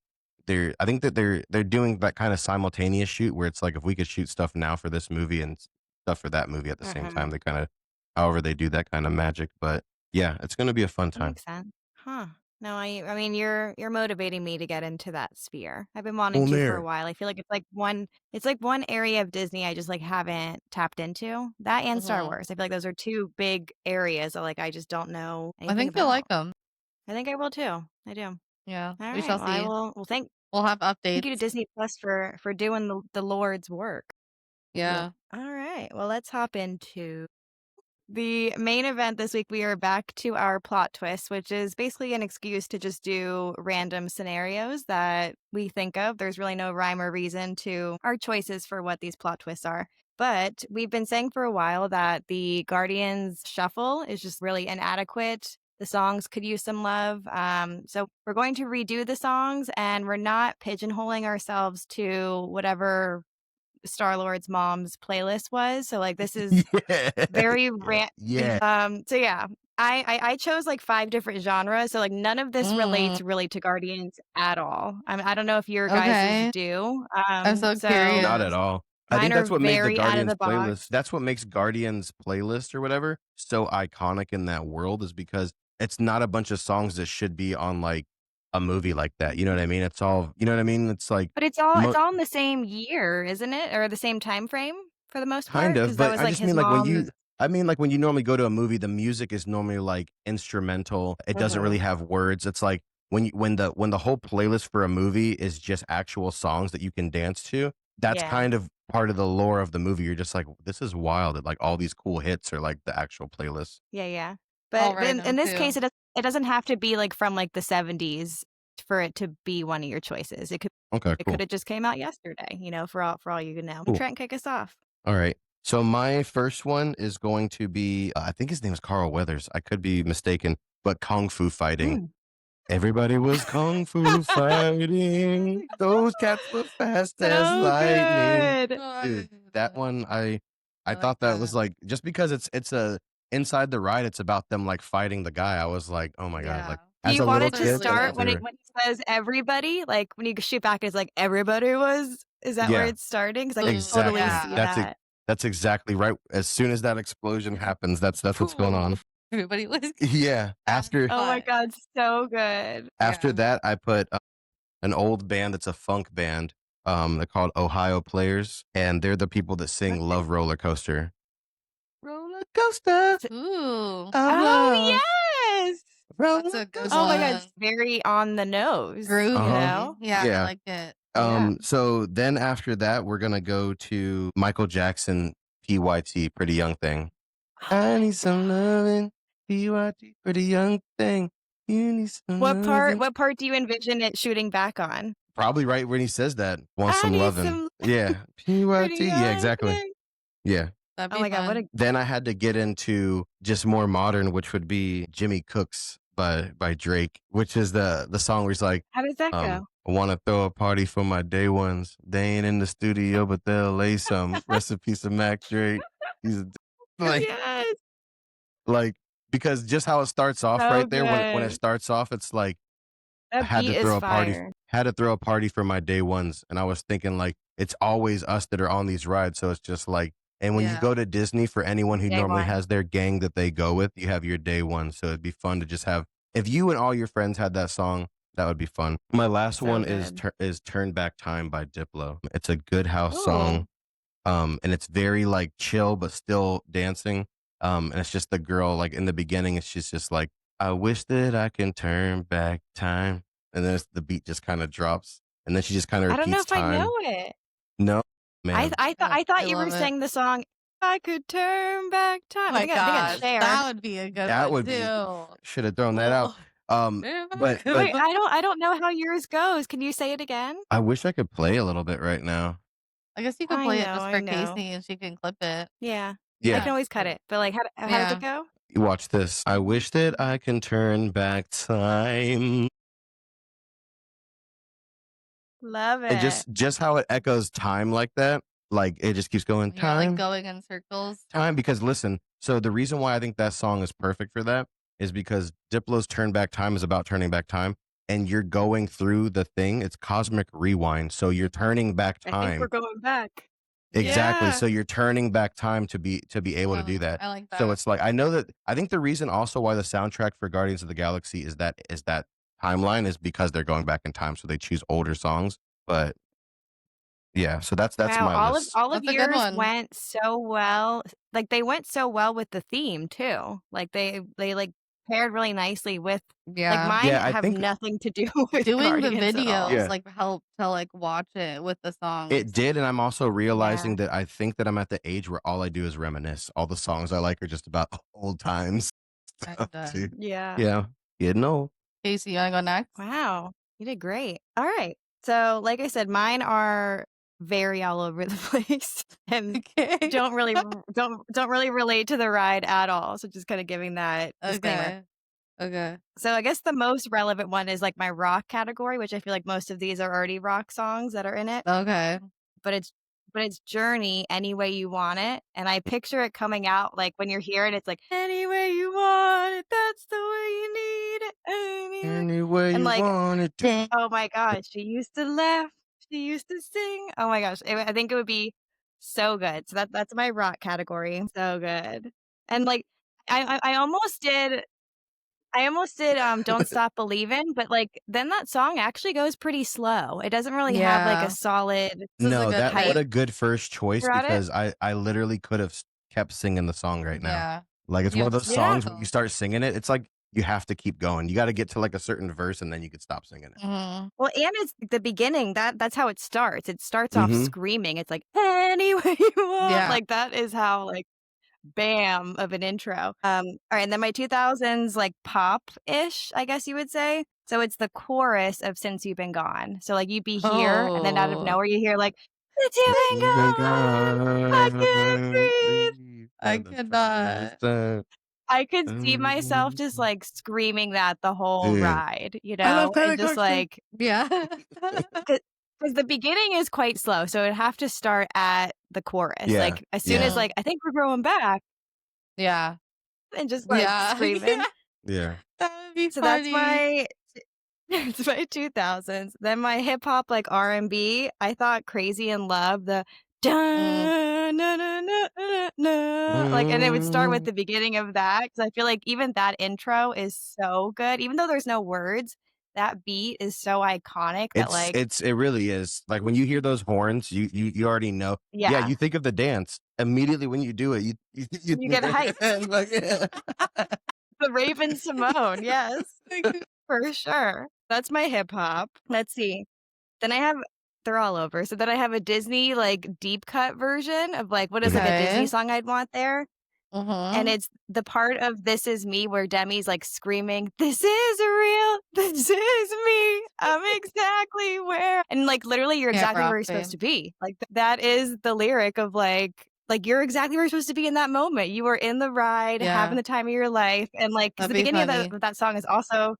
I think that they're doing that kind of simultaneous shoot where it's like if we could shoot stuff now for this movie and stuff for that movie at the same time, Mhm. they kind of however they do that kind of magic. But yeah, it's going to be a fun That time. makes sense. Huh. No, I mean you're motivating me to get into that sphere. I've been wanting Well, to for a there. while. I feel like it's like one area of Disney I just like haven't tapped into. That and Star Mhm. Wars. I feel like those are 2 big areas that like I just don't know I anything think you'll like about. them. I think I will too. I do. All Yeah, we right. shall Well, I see. will. Well, We'll have thank you to updates. Disney Plus for doing the Lord's work. Yeah. All right. Well, let's hop into the main event this week. We are back to our plot twist, which is basically an excuse to just do random scenarios that we think of. There's really no rhyme or reason to our choices for what these plot twists are. But we've been saying for a while that the Guardians shuffle is just really inadequate. The songs could use some love. So we're going to redo the songs and we're not pigeonholing ourselves to whatever Star-Lord's mom's playlist was. So like this is Yeah. very Yeah. so yeah. I chose like 5 different genres. So like none of this Mm, relates really to Guardians at all. I don't know if your guys's okay. do. I'm so So Not at curious. all. I Mine think are that's what made the very out of Guardians the box. playlist. That's what makes Guardians playlist or whatever so iconic in that world is because it's not a bunch of songs that should be on like a movie like that. You know what I mean? It's all, you know what I mean? It's like But it's all in the same year, isn't it? Or the same time frame for the most kind part? of, Because that but was I like just his mean like when mom's. you I mean like when you normally go to a movie, the music is normally like instrumental. It doesn't really have words. It's like when the whole playlist for a movie is just actual songs that you can dance to, that's Yeah. kind of part of the lore of the movie. You're just like, this is wild that like all these cool hits are like the actual playlist. Yeah, yeah. I'll But write in 'em this case, too. it doesn't have to be like from like the 70s for it to be one of your choices. Okay, It cool. could have just came out yesterday, you know, for all you can know. Cool. Trent, kick us off. All right. So my first one is going to be I think his name is Carl Weathers. I could be mistaken, but Kung Fu Fighting. Mm. Everybody was kung fu fighting. Those cats were fast as So lightning. good. Dude, that one I like thought that was that. like just because it's a inside the ride, it's about them like fighting the guy. I was like, oh my god, Yeah. like Do as you a want little it to That's a kid, really that's start good what they when one. it were. when he says everybody? Like when you shoot back, it's like everybody was. Is that where Yeah, it's starting? Because I can Ooh, totally exactly. see yeah. that. That's exactly right. As soon as that explosion happens, that's what's going on. Everybody was Yeah. After Oh my fun. god, so good. after Yeah. that, I put an old band that's a funk band. They're called Ohio Players, and they're the people that sing Okay. "Love Roller Coaster." Roller coaster Ooh, of Oh love, yes. that's roller a good Oh my coaster. god, one. it's very on the nose, you Groovy. know? Yeah, I Yeah. like it. Yeah. So then after that, we're gonna go to Michael Jackson, PYT, Pretty Young Thing. I need some loving, PYT, Pretty Young Thing. You need some loving. What part do you envision it shooting back on? Probably right when he says that. Want I some need loving. some Yeah. pretty PYT. Yeah, young exactly. thing. Yeah. That'd Oh be my god, what a fun. Then I had to get into just more modern, which would be Jimmy Cooks by Drake, which is the song where he's like, how does that go? I want to throw a party for my day ones. They ain't in the studio, but they'll lay some. Recipes of Mac Drake. He's like, Yes. like because just how it starts off So right there when it good. starts off, it's like I That beat is fire. had to throw a party for my day ones, and I was thinking like it's always us that are on these rides, so it's just like. And when you Yeah. go to Disney, for anyone who Day normally one. has their gang that they go with, you have your day one. So it'd be fun to just have. If you and all your friends had that song, that would be fun. My last So one good. is "Turn Back Time" by Diplo. It's a good house Ooh. song, and it's very like chill but still dancing. And it's just the girl like in the beginning, it's just like, "I wish that I can turn back time," and then the beat just kind of drops, and then she just kind of I don't know repeats if I know time. it. No, man. I I thought you were love it. saying the song I could turn back time. Oh my I think it's gosh, Cher. that would be a good That one would be too. should have thrown that out. Oh, But Wait, I don't know how yours goes. Can you say it again? I wish I could play a little bit right now. I guess you could play it just I for know. Kasey and she can clip it. Yeah. I Yeah, can always cut it. But like how does it Yeah. go? you watch this. I wish that I can turn back time. Love And it. just how it echoes time like that, like it just keeps going Yeah, like time, going in circles. time. Because listen, so the reason why I think that song is perfect for that is because Diplo's "Turn Back Time" is about turning back time, and you're going through the thing. It's cosmic rewind, so you're turning back I think we're time. going back. Exactly. Yeah. So you're turning back time to be able to do that. I like So that. it's like I think the reason also why the soundtrack for Guardians of the Galaxy is that timeline is because they're going back in time, so they choose older songs. But yeah, so that's Wow, my list. all of That's a good yours one. went so well. Like they went so well with the theme too. Like they like paired really nicely with like Yeah. mine Yeah, I have think nothing to do with Doing the Guardians at all. videos yeah, like helped to like watch it with the it songs. did, and I'm also Yeah. realizing that I think that I'm at the age where all I do is reminisce. All the songs I like are just about old times stuff Kinda. too. Yeah. Yeah, getting old. Kasey, you wanna go next? Wow. You did great. All right. So, like I said, mine are very all over the place and Okay. don't really don't really relate to the ride at all. So just kind of giving that disclaimer. Okay. So I guess the most relevant one is like my rock category, which I feel like most of these are already rock songs that are in it. Okay. But it's Journey, Any Way You Want It. And I picture it coming out like when you hear it, it's like, any way you want it, that's the way you need it. Any way And you like, want it. oh my gosh, she used to laugh, she used to sing. Oh my gosh, I think it would be So good. So that's my rock category. So good. And like I almost did Don't Stop Believin', but like then that song actually goes pretty slow. It doesn't really have like a Yeah. solid This is a No, good that what pick. a good first choice throughout it. because I literally could have kept singing the song right now. Yeah. Like it's You one of have those to songs when go. you start singing it, it's like you have to keep going. You got to get to like a certain verse and then you could stop singing it. Mhm. Well, and it's the beginning. That's how it starts. It starts off Mhm. screaming. It's like any way you want. Yeah. Like that is how like bam of an intro. All right, and then my 2000s like pop-ish, I guess you would say. So it's the chorus of Since You've Been Gone. So like you'd be here, and then out of Oh. nowhere you hear like Since You've Been Gone, I can't breathe. I cannot. I could see myself just like screaming that the whole Dude. ride, you I love know, and just Pentecost. like Yeah. because the beginning is quite slow, so it'd have to start at the chorus. Yeah. Like as soon as Yeah. like I think we're growing back, Yeah. and just like Yeah. screaming. Yeah. That would be So funny. that's my it's my 2000s. Then my hip hop like R&B, I thought Crazy in Love, the dun, na, na, na, na, na, like, and it would start with the beginning of that because I feel like even that intro is so good. Even though there's no words, that beat is so iconic that like It really is. Like when you hear those horns, you already know. Yeah, yeah, you think of the dance immediately when you do it. you get hyped. Like, yeah. The Raven Simone, yes, for sure. That's my hip hop. Let's see. Then I have they're all over. So then I have a Disney like deep cut version of like what is like a Disney Okay. song I'd want there. And Mhm. it's the part of This Is Me where Demi's like screaming, "This is real. This is me. I'm exactly where." And like literally you're Camp exactly where Rock you're supposed fame. to be. Like that is the lyric of like you're exactly where you're supposed to be in that moment. You were in the ride, having Yeah. the time of your life. And like cuz That'd the be beginning of funny. that song is also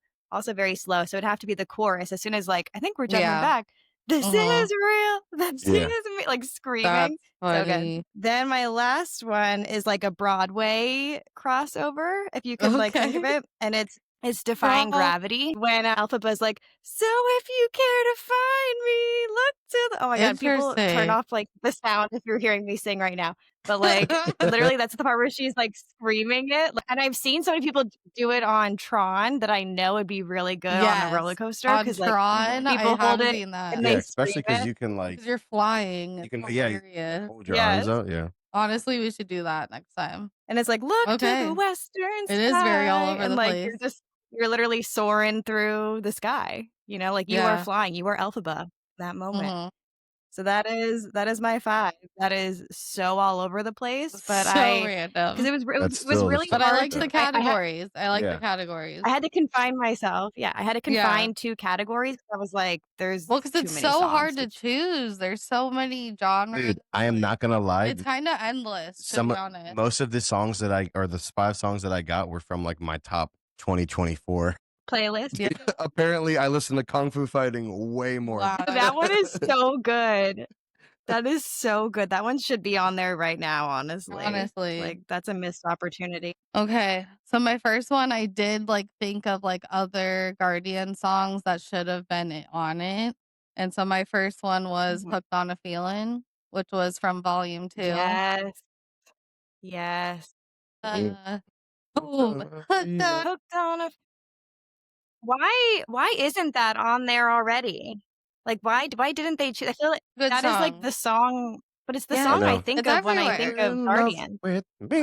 very slow. So it'd have to be the chorus as soon as like I think we're jumping Yeah. back. This Mhm. is real. This Yeah. is me. Like That's screaming. So good. funny. Then my last one is like a Broadway crossover, if you could like think of Okay. it. And it's Defying Girl. Gravity when Alphaba's like, "So if you care to find me, look to the." Oh my god, people turn Interesting. off like the sound if you're hearing me sing right now. But like literally that's the part where she's like screaming it. And I've seen so many people do it on Tron that I know would be really good on a roller Yes. coaster On because like Tron, I people hold have it seen that. and Yeah, they scream especially because it. you can like Because you're flying. you It's can you hilarious. hold your Yes. arms out. Yeah. Honestly, we should do that next time. And it's like, look to Okay. the western sky. It is very all over and the like place. you're literally soaring through the sky. You know, like you are Yeah. flying. You are Elphaba that moment. Mhm. So that is my 5. That is so all over the place, but So because random. it was That's really But I hard like to the stuff. categories. I like the Yeah. categories. I had to confine myself. Yeah, I had to Yeah. confine 2 categories. I was like, there's Well, because too it's many so songs hard to to choose. There's so many genres. Dude, I am not gonna lie. It's kind of endless, to be honest. Most of the songs that the 5 songs that I got were from like my top 2024. playlist. Yeah. Apparently, I listen to Kung Fu Fighting way more. Wow. That one is so good. That is so good. That one should be on there right now, honestly. Honestly. Like that's a missed opportunity. Okay. So my first one, I did like think of like other Guardian songs that should have been on it. And so my first one was Mhm. Hooked on a Feeling, which was from Volume 2. Yes. Yes. Boom. Hooked on. Hooked on a Why isn't that on there already? Like why didn't they choose? I feel like Good that is like song. the song, but it's the Yeah. song I I know. think It's of when I everywhere. think of Guardian.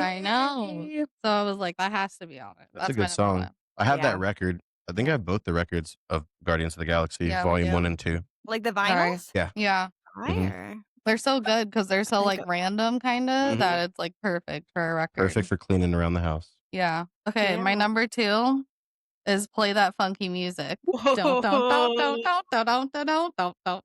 I know. So I was like, that has to be on it. That's a my good number song. one. I have Yeah. that record. I think I have both the records of Guardians of the Galaxy, Yeah, we Volume do. 1 and 2. Like the Sorry. vinyls? Yeah. Yeah. Fire. They're so good because they're so think like of- random kind of Mhm. that it's like perfect for a record. Perfect for cleaning around the house. Yeah. Okay, my Yeah. number 2 is Play That Funky Music. Don't, don't, don't, don't, don't, don't, don't, don't, don't, don't, don't.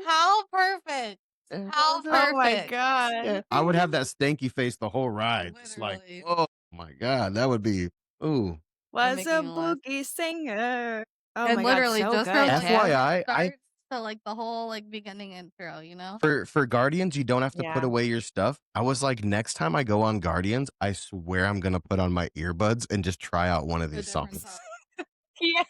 How perfect. How perfect. Oh my god. Yeah. I would have that stanky face the whole ride. It's like, Literally. oh my God, that would be, ooh. Was making a you laugh. boogie singer. Oh And my literally god, so just good. from like too. FYI, starts to like the whole like beginning intro, you know? for Guardians, you don't have to put Yeah. away your stuff. I was like, next time I go on Guardians, I swear I'm gonna put on my earbuds and just try out one of The these different songs. Yeah.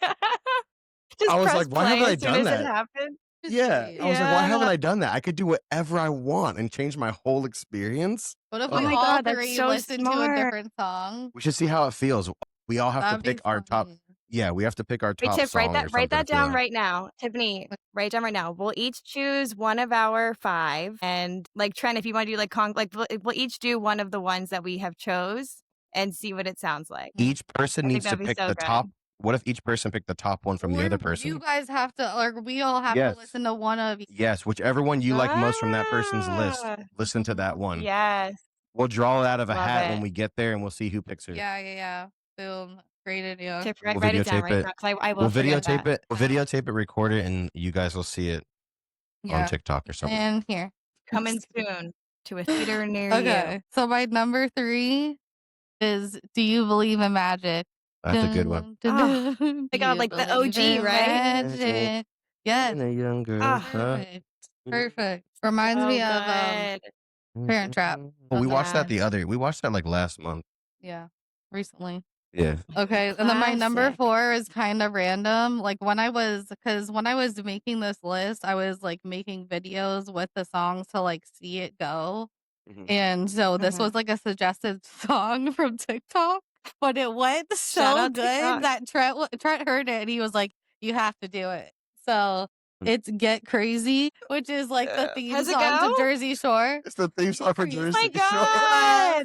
Just I was press like, why play haven't I as soon done as that? it happened. Yeah. I was like, why haven't Yeah. I done that? I could do whatever I want and change my whole experience. What if Oh we my all God, that's 3 so listen to a smart. different song? We should see how it feels. We all have to That'd be pick our top. funny. Yeah, we have to pick our Wait, top Tiff, write song or that something for down that. right now. Tiffany, write it down right now. We'll each choose one of our 5, and like Trent, if you want to do like we'll each do one of the ones that we have chose and see what it sounds like. Each person I think needs to that'd be pick so the good. top. What if each person picked the top one from the other Or person? you guys have to, or we all have to Yes. listen to one of each. Yes, whichever one you like most from that person's list, Ah, listen to that one. yes. We'll draw it out of a Love hat it. when we get there, and we'll see who picks her. Yeah. Boom. Great idea. Tiff, We'll write it down videotape right it. now because I will We'll forget videotape that. it. We'll videotape it, record it, and you guys will see it on Yeah. TikTok or something. And here. Coming soon to a theater near Okay. you. So my number 3 is Do You Believe in Magic? That's a good one. Oh my Do God, you like the believe OG, in right? Magic? Yes. And a young girl. Ah. Perfect. Reminds So me of good. Parent Trap. Well, we watched that Yeah. we watched that like last month. Yeah. Recently. Yeah. Okay. And then my number Classic. 4 is kind of random. Like when I was making this list, I was like making videos with the songs to like see it go. And so this was like a suggested song from TikTok, but it went Shout so out good TikTok. that Trent heard it and he was like, "You have to do it." So it's "Get Crazy," which is like the theme How's it song to go? Jersey Shore. It's the theme song for Oh Jersey my Shore.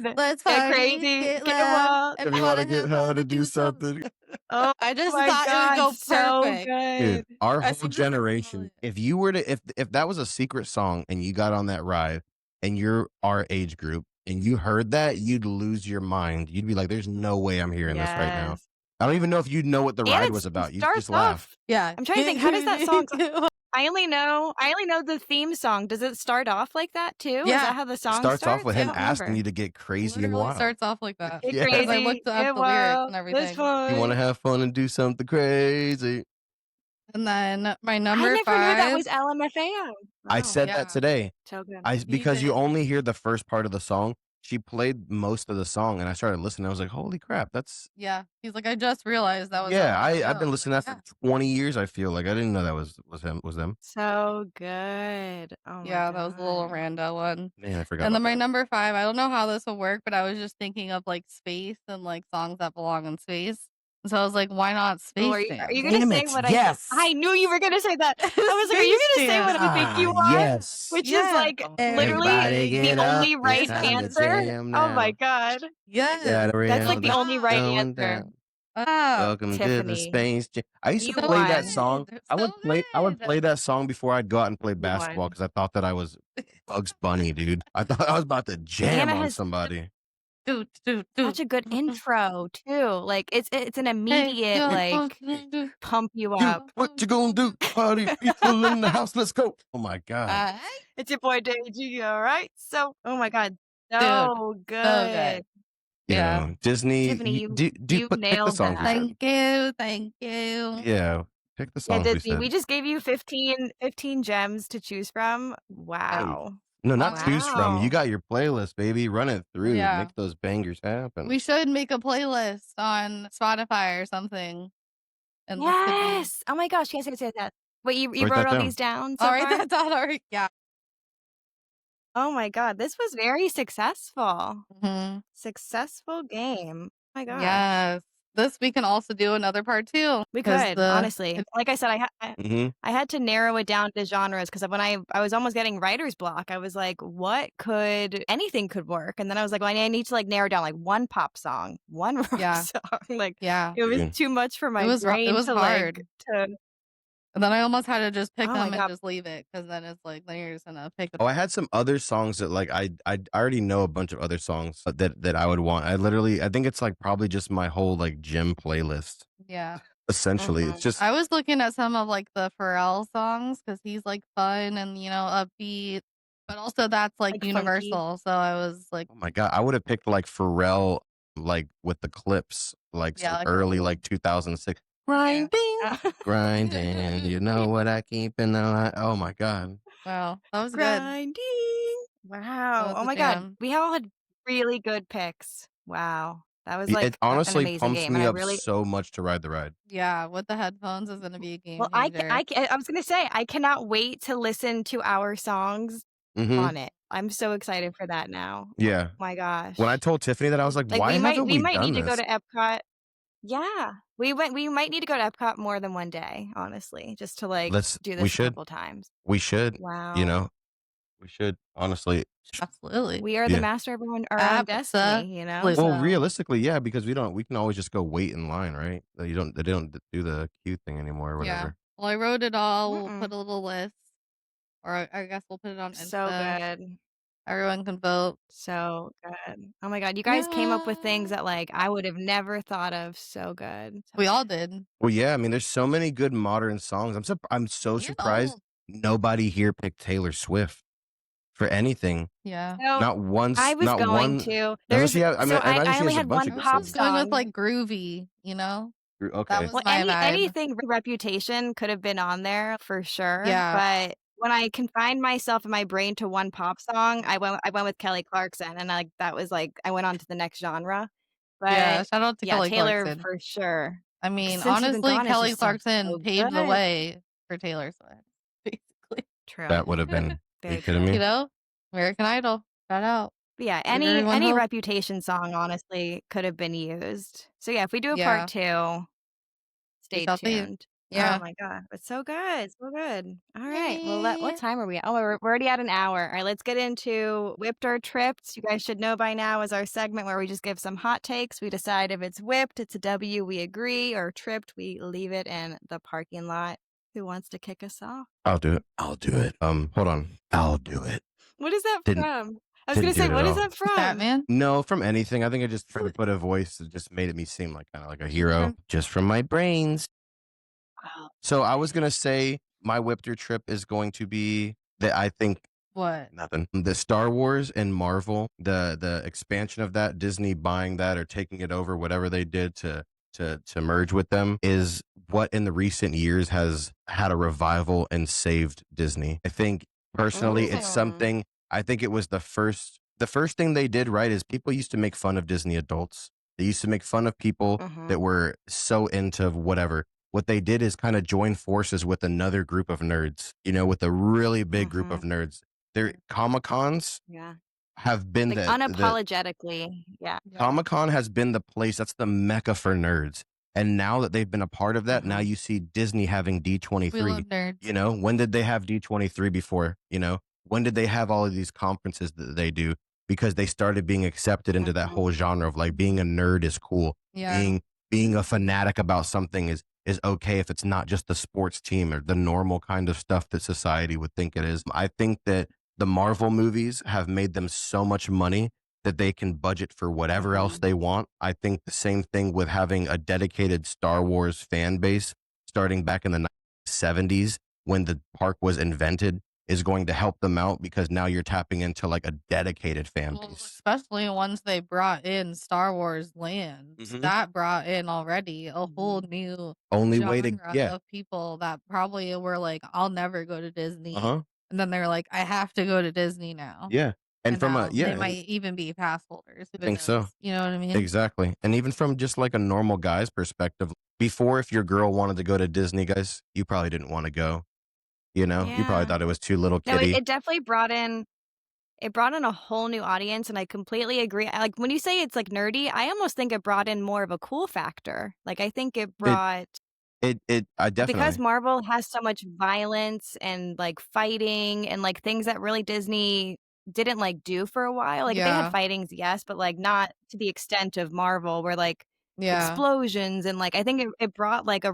God. Let's Get party, crazy, get get loud, wild. if If you want to get how to do something. Oh I just my thought it would go God, so perfect. good. Dude, our I whole think generation, if you were to if that was a secret song and you got on that ride and you're our age group and you heard that, you'd lose your mind. You'd be like, there's no way I'm hearing this right now. Yes. I don't even know if you'd know what the And ride was it about. You starts just laugh. off. Yeah. I'm trying to think, how does that song? I only know the theme song. Does it start off like that too? Is Yeah. that how the song Starts off with I him don't asking remember. you to get crazy and Literally wild. starts off like that. Get Yeah. Because I crazy, looked up get the lyrics wild, and it's everything. fun. You want to have fun and do something crazy. And then my I number never 5. knew that was LMFAO. I Wow. said Yeah. that today. So good. Because you only hear the first part of the song. She played most of the song, and I started listening. I was like, "Holy crap, that's Yeah. He's like, I just realized that was yeah." LMFAO. I've been I was listening like, to that for 20 years. I feel like I didn't know that was them. So good. Oh my yeah, that was a little God. rando one. Man, I forgot. And then about my that. number 5, I don't know how this will work, but I was just thinking of like space and like songs that belong in space. And so I was like, why not Oh, Space are Jam? you gonna Damn say it, what yes. I knew you were gonna say that. I was like, are you Space gonna say what I think you are? Yes. Which Yeah. is like Everybody literally get the up. only It's right time to answer. jam Oh my now. God. Yes. That's like the only right Going answer. down. Oh, Welcome to the Tiffany, Space Jam. I used to you play that won. song. I would play that song before I'd go out and play You basketball won. because I thought that I was Bugs Bunny, dude. I thought I was about to jam Anna on has somebody. such a good intro too. Like it's an immediate like pump you Dude, up. what you gonna do? Party people in the house. Let's go. Oh my God. It's your boy Daisy, all right? So, oh my God, so good. So good. You Yeah. know, Disney. Tiffany, you you pick the nailed songs we that. said. Thank you. Yeah, pick the Yeah, songs we Disney, we said. just gave you 15 gems to choose from. Wow. No, not choose from. Wow. You got your playlist, baby. Run it through. Yeah. Make those bangers happen. We should make a playlist on Spotify or something. And this could be. Yes. Oh my gosh, yes. Wait, you Write wrote that all down. these down so All right, far? that's all right. Yeah. Oh my God, this was very successful. Mhm. Successful game. Oh my gosh. Yes. This we can also do another part too. We 'cause could, honestly. Like I said, I had to narrow it down to genres because when I was almost getting writer's block, I was like, anything could work. And then I was like, well, I need to like narrow down like one pop song, one rock Yeah. song. Like Yeah. it was Yeah. too much for my It was brain hard. to Hard. like And then I almost had to just pick Oh my them and God. just leave it because then it's like then you're just gonna pick. Oh, I had some other songs that like I already know a bunch of other songs that I would want. I think it's like probably just my whole like gym playlist. Yeah. Essentially, it's just I was looking at some of like the Pharrell songs because he's like fun and upbeat, but also that's like Like universal. So I was like, oh my God, I would have picked like Pharrell like with the clips like Yeah, some like- early like 2006 grinding, grinding. You know what I keep in the line. Oh my God. wow, that was good. Grinding. Wow. was Oh a my God. jam. We all had really good picks. Wow. That was It like an honestly amazing pumps game, and me I up really so much to ride the ride. Yeah, with the headphones is gonna be a game well, changer. I was gonna say I cannot wait to listen to our songs Mhm. on it. I'm so excited for that now. Oh Yeah. my When I gosh. told Tiffany that, I was like, Like "Why haven't we we might done need to go this?" to Epcot. Yeah. We might need to go to Epcot more than one day, honestly, just to like Let's do we this a should. couple times. We should, you Wow. know? We should, honestly. Absolutely. We are the Yeah. master of our own destiny, you know? Absolutely. Well, So, realistically, yeah, because we can always just go wait in line, right? They don't do the queue thing anymore or Yeah. whatever. Well, I wrote it all. We'll mm-mm. put a little list, or I guess we'll put it on So Insta. good. Everyone can vote. So good. Oh my God. You guys came up with things Yeah. that like I would have never thought of. So good. So We all good. did. Well, yeah, I mean, there's so many good modern songs. I'm so You surprised know. nobody here picked Taylor Swift for anything. Yeah. So Not once, I was not going one. to. Doesn't There's she have? I so mean, I imagine I she only has a had bunch one of I good pop was songs. going with song. like groovy, you know? That Okay. was Well, my vibe. anything Reputation could have been on there for sure, Yeah. but when I confined myself in my brain to one pop song, I went with Kelly Clarkson, and, like, that was, like I went on to the next genre, Yeah. but, Shout out to yeah, Kelly Taylor Clarkson. for sure. I mean, Since You've Been honestly, Gone is Kelly just so, Clarkson so paved the good. way for Taylor Swift, basically. True. That would have been. Are you Very kidding true. me? You know? American Idol. Shout out. But, yeah, Give everyone any hope. Reputation song, honestly, could have been used. So, yeah, if we do a part Yeah. 2, We stay shall see. tuned. Oh Yeah. my god, it's so good, so good. All right, well, what Yeah. time are we at? Oh, we're already at an hour. All right, let's get into whipped or tripped. You guys should know by now is our segment where we just give some hot takes. We decide if it's whipped, it's a W, we agree, or tripped, we leave it in the parking lot. Who wants to kick us off? I'll do it. I'll do it. Hold on. I'll do it. What is that Didn't from? I was didn't gonna do say, it at what is all. that from? Batman? No, from anything. I think I just tried to put a voice that just made me seem like kind of like a hero, Okay. just from my brains. Oh, So I was gonna say my whipped or trip is going to be that I think What? nothing. The Star Wars and Marvel, the expansion of that, Disney buying that or taking it over, whatever they did to merge with them, is what in the recent years has had a revival and saved Disney. I think personally, it's something. I think it was the first thing they did right is people used to make fun of Disney adults. They used to make fun of people that were so into whatever. What they did is kind of join forces with another group of nerds, with a really big group of nerds. Their Comic-Cons yeah. have been Like the unapologetically, yeah. Comic-Con has been the place that's the mecca for nerds. And now that they've been a part of that, now you see Disney having We D23. love nerds. When did they have D23 before? When did they have all of these conferences that they do? Because they started being accepted into that whole genre of like being a nerd is cool. Yeah. Being a fanatic about something is okay if it's not just the sports team or the normal kind of stuff that society would think it is. I think that the Marvel movies have made them so much money that they can budget for whatever else they want. I think the same thing with having a dedicated Star Wars fan base starting back in the 70s when the park was invented is going to help them out because now you're tapping into like a dedicated fan Well, base. especially once they brought in Star Wars Lands, that brought in already a whole new Only way to, genre of people that probably were like, I'll never go to Disney. uh-huh. And then they're like, I have to go to Disney now. Yeah. And from now a, yeah, they might even be pass holders. I think so. You know what I mean? Exactly. And even from just like a normal guy's perspective, before if your girl wanted to go to Disney, guys, you probably didn't want to go. You probably thought it was too little No, kiddie. it definitely brought in a whole new audience, and I completely agree. Like when you say it's like nerdy, I almost think it brought in more of a cool factor. Like I think it brought I because definitely. Marvel has so much violence and like fighting and like things that really Disney didn't like do for a while. Like they had Yeah. fightings, yes, but like not to the extent of Marvel where like Yeah. explosions and like I think it brought like a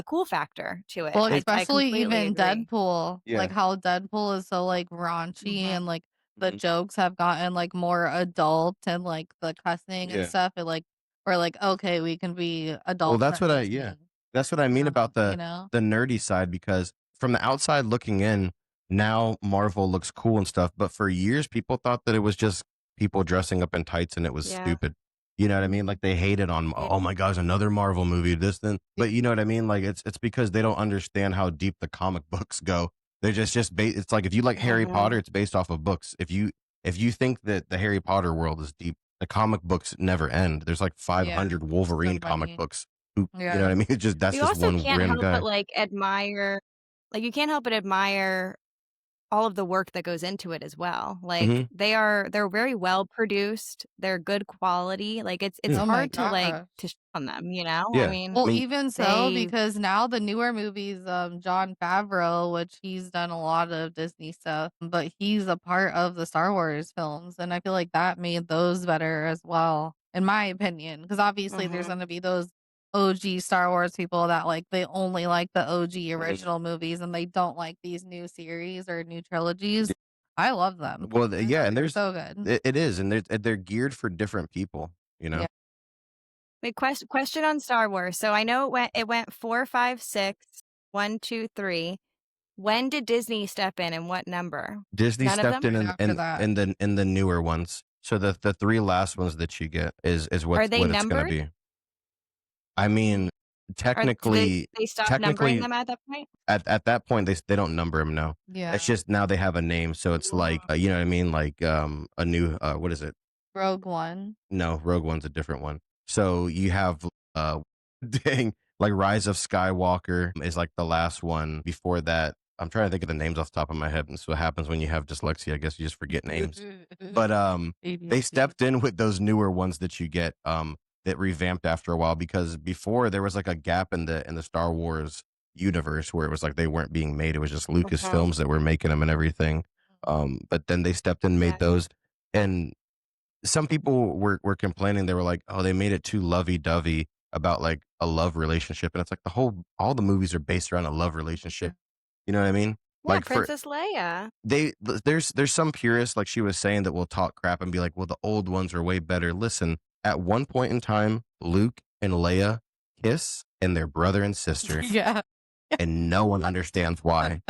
cool factor to it. Well, I especially completely even agree. Deadpool. Yeah. Like how Deadpool is so like raunchy and like the Mhm. jokes have gotten like more adult and like the cussing Yeah. and stuff. And like we're like, okay, we can be adult. Well, that's what Disney, that's what I mean about you know? the nerdy side, because from the outside looking in, now Marvel looks cool and stuff. But for years, people thought that it was just people dressing up in tights and it was Yeah. stupid. You know what I mean? Like they hated on, oh my gosh, another Marvel movie, this, then. But you know what I mean? Like it's because they don't understand how deep the comic books go. They're it's like if you like Harry Potter, it's based off of books. If you think that the Harry Potter world is deep, The comic books never end. There's like 500 Wolverine comic many. books. You know what Yeah. I mean? That's You just also one can't random help but, guy. admire you can't help but admire all of the work that goes into it as well. Mhm. They're very well produced, they're good quality, it's Yeah. Oh my hard to, gosh. to shit on them, you know? I Yeah. mean, I Well, mean, even so, they because now the newer movies, Jon Favreau, which he's done a lot of Disney stuff, but he's a part of the Star Wars films, and I feel like that made those better as well, in my opinion. Because obviously there's Mhm. gonna be those OG Star Wars people that like they only like the OG Mhm. original movies and they don't like these new series or new trilogies. I love them. well, yeah, and They're there's so good. it is, and they're geared for different people, you Yeah. know? wait, question on Star Wars. So I know it went 4, 5, 6, 1, 2, 3. When did Disney step in what number? Disney None of stepped them? in Right after that. in the newer ones. So the 3 last ones that you get is Are they what it's gonna numbered? be. I mean, Or did technically they stop numbering technically them at that point? at that point they don't number them. No. Yeah. It's just now they have a name, so it's like, you know what I mean? Like, a new, what is it? Rogue One. No, Rogue One's a different one. So you have, uh, dang, like Rise of Skywalker is like the last one. Before that, I'm trying to think of the names off the top of my head. And so what happens when you have dyslexia, I guess you just forget names. But they ADHD. stepped in with those newer ones that you get, that revamped after a while, because before there was like a gap in the Star Wars universe where it was like they weren't being made. It was just Mhm. Lucasfilms that were making them and everything. But then they stepped in, and made Yeah. those, and some people were complaining. They were like, "Oh, they made it too lovey-dovey about like a love relationship," and it's like all the movies are based around a love relationship. You know what I mean? Yeah, Like for Princess Leia. there's some purists, like she was saying, that will talk crap and be like, "Well, the old ones are way better." Listen, at one point in time, Luke and Leia kiss, and they're brother and sister, Yeah. and no one understands why.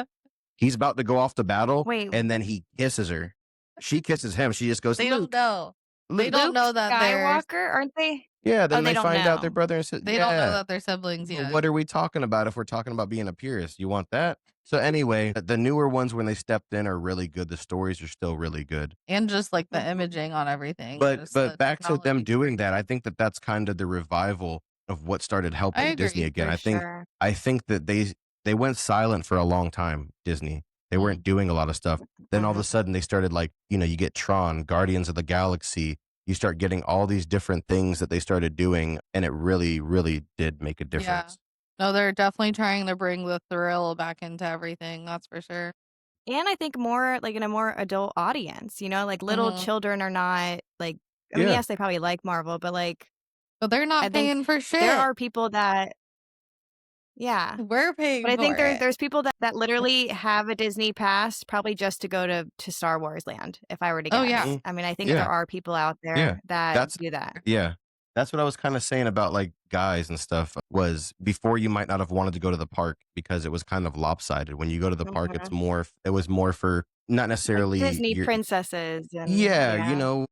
He's about to go off to battle, Wait, and then he kisses her. She kisses him. She just goes, They don't "Luke, know. They Luke." don't Luke know that they're Skywalker, aren't they? Yeah, Oh, then they they don't find out they're know. brother and sister. they don't know Yeah. that they're siblings But yet. what are we talking about if we're talking about being a purist? You want that? So anyway, the newer ones when they stepped in are really good. The stories are still really good. And just like the Mhm. imaging on everything, But just the back to them technology. doing that, I think that that's kind of the revival of what started I helping Disney agree. again. For sure. I think that they went silent for a long time, Disney. They weren't doing a lot of stuff. Then all of a Mhm. sudden they started, like, you get Tron, Guardians of the Galaxy. You start getting all these different things that they started doing, and it really, really did make a Yeah. difference. No, they're definitely trying to bring the thrill back into everything, that's for sure. And I think more in a more adult audience, little Mhm. children are not I mean, Yeah. yes, they probably like Marvel, but But they're I not think paying for shit. there are people that yeah. We're But paying I for think it. there's people that literally have a Disney pass probably just to go to Star Wars Land, if I were to Oh, guess. yeah. Mhm. I mean, I think Yeah. there are people out Yeah. there that That's do that. Yeah. That's what I was kinda saying about, like, guys and stuff, was before you might not have wanted to go to the park because it was kind of lopsided. When you go to the park, Mhm. it was more for not Like necessarily Disney your princesses and yeah, yeah.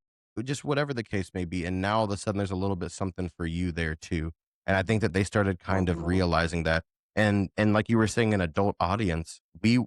just whatever the case may be, and now all of a sudden there's a little bit something for you there too, and I think that they started kind of Mhm. realizing that, and like you were saying, an adult audience, we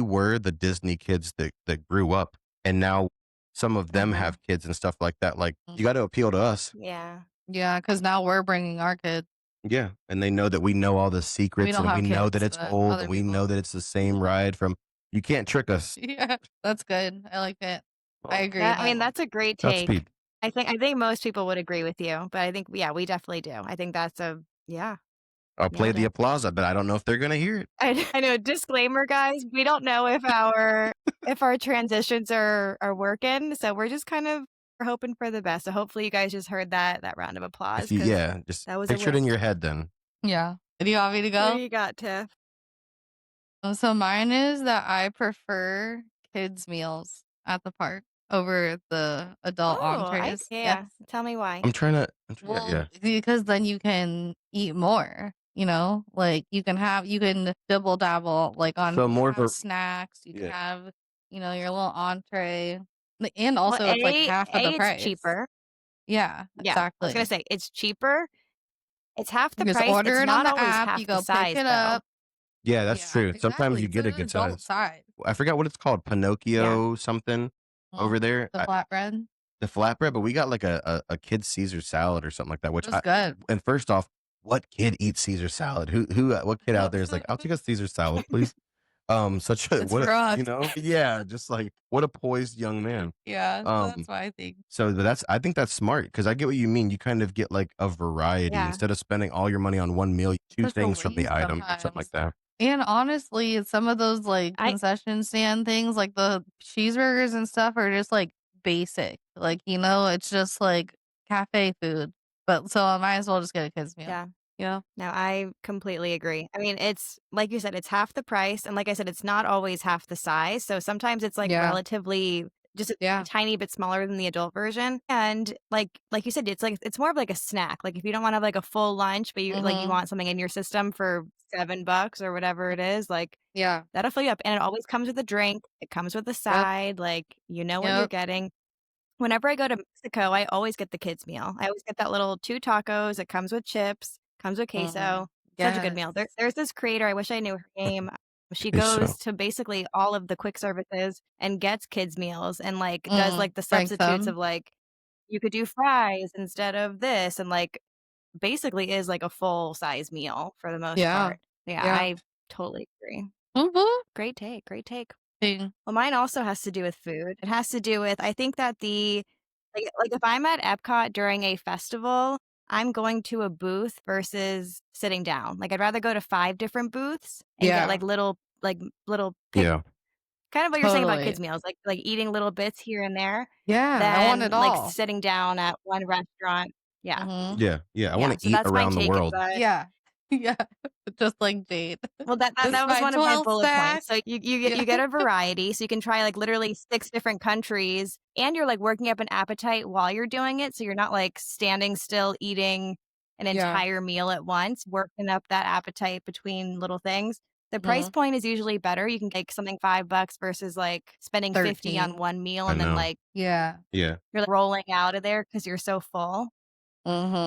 were the Disney kids that grew up, and now some of them Mhm. have kids and stuff like that, like, you gotta appeal to us. Yeah. Yeah, because now we're bringing our kids. Yeah, and they know that we know all the We secrets, don't and we have know that kids, it's but old, other and we know people. that it's the same ride from you can't trick us. Yeah, that's good. I like it. I agree I mean, though. that's a great take. Godspeed. I think most people would agree with you, but I think yeah, we definitely do. I think that's I'll play nailed the it. applause, but I don't know if they're gonna hear it. I know, disclaimer, guys, we don't know if our transitions are working, so we're just kind of we're hoping for the best. So hopefully you guys just heard that round of applause because Just that was a picture it in win. your head then. Yeah. Do you want me to What do go? you got, Tiff? So mine is that I prefer kids' meals at the park over the adult Oh, entrees. yeah. Yes. Tell me why. Well, because then you can eat more, like you can double dabble like on So you can more of have a snacks, you can yeah. have, your little entree. And Well, also it's like half of the it's price. cheaper. Yeah, Yeah, I was gonna exactly. say it's cheaper. It's half You the just price. order It's it on not the always app, half you the go pick size it though. up. Yeah, that's Yeah, true. Sometimes exactly. you It's get a an good adult size. size. I forgot what it's called, Yeah. Pinocchio something over there. The flatbread. the flatbread, but we got like a kid Caesar salad or something like that. It was good. And first off, what kid eats Caesar salad? What kid out there is like, I'll take a Caesar salad, please. Such a It's for us. yeah, just like what a poised young man. Yeah, Um, that's what I think. so I think that's smart because I get what you mean. You kind of get like a variety Yeah. instead of spending all your money on one meal, two Such a things from the waste item or something like sometimes. that. And honestly, some of those like I concession stand things, like the cheeseburgers and stuff, are just like basic. Like, it's just like cafe food. But so I might as well just get a kids meal. yeah. Yeah. No, I completely agree. I mean, it's like you said, it's half the price. And like I said, it's not always half the size. So sometimes it's like Yeah. relatively just a Yeah. tiny bit smaller than the adult version. And like you said, it's more of like a snack. Like if you don't want to have like a full lunch, but you Mhm. want something in your system for $7 or whatever it is, like Yeah. that'll fill you up. And it always comes with a drink. It comes with a Yep. side. Like you know what you're Yep. getting. Whenever I go to Mexico, I always get the kids meal. I always get that little 2 tacos. It comes with chips, comes with queso. Such a good meal. Yes. There's this creator, I wish I knew her name. She So goes to basically all of the quick services and gets kids meals and like does like the Rank substitutes of them. like you could do fries instead of this and like basically is like a full size meal for the most Yeah. part. Yeah, Yeah. I totally agree. Mhm. Great take. Great take. Thing. Well, mine also has to do with food. It has to do with I think that like if I'm at EPCOT during a festival, I'm going to a booth versus sitting down. Like I'd rather go to 5 different booths and get Yeah. like little pick yeah. kind of what you're saying about Totally. kids meals, like eating little bits here and there Yeah. I want it than like all. sitting down at one restaurant. Yeah. Mhm. Yeah. I Yeah. want to So eat that's my around the take is world. that Yeah. Yeah. Just like Jade. well, that This is was my one of my 12 bullet stack. points. So Yeah. you get a variety, so you can try like literally 6 different countries, and you're like working up an appetite while you're doing it, so you're not like standing still eating an Yeah. entire meal at once, working up that appetite between little things. The price Mhm. point is usually better. You can get something $5 versus like spending 50 on 13. one meal I and then know. like Yeah. Yeah. you're like rolling out of there because you're so full. Mhm.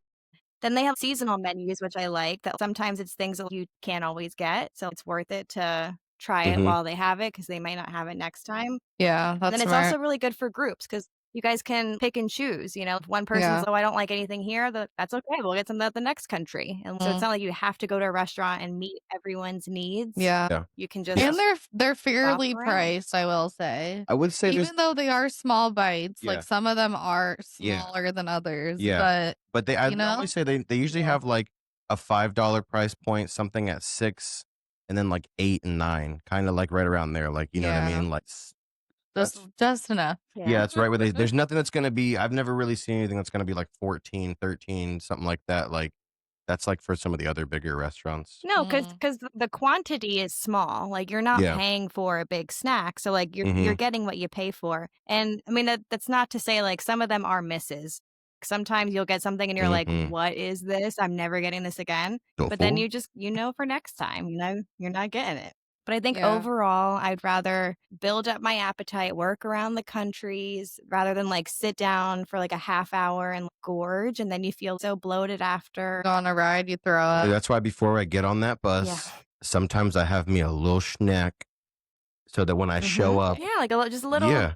Then they have seasonal menus, which I like, that sometimes it's things that you can't always get, so it's worth it to try it hmm while they have it because they might not have it next time. Yeah, And that's then it's smart. also really good for groups because you guys can pick and choose, if one person's, Yeah. "Oh, I don't like anything here," that's okay, we'll get something at the next country, and so it's Mm. not like you have to go to a restaurant and meet everyone's needs. Yeah. Yeah. You can And just they're shop fairly around. priced, I will say. I would say there's Even though they are small bites, yeah. like some of them are Yeah. smaller than others, Yeah. But I you know? always say they usually Yeah. have like a $5 price point, something at 6, and then like 8 and 9, kind of like right around there. Like, you know what I Yeah. mean? Like Just that's just enough. yeah, it's right where there's nothing that's gonna be. I've never really seen anything that's gonna be like 14, 13, something like that. Like that's like for some of the other bigger restaurants. No, because Mm. the quantity is small. Like you're not Yeah. paying for a big snack, so like you're hmm getting what you pay for. And I mean that's not to say like some of them are misses. Sometimes you'll get something and you're like, hmm "What is this? I'm never getting this again." But then Tofu. you just for next time, you're not getting it. But I think Yeah. overall, I'd rather build up my appetite, work around the countries, rather than like sit down for like a half hour and gorge, and then you feel so bloated after. Go on a ride, you throw up. That's why before I get on that Yeah. bus, sometimes I have me a little snack so that when I show up, Yeah, like just a little, yeah,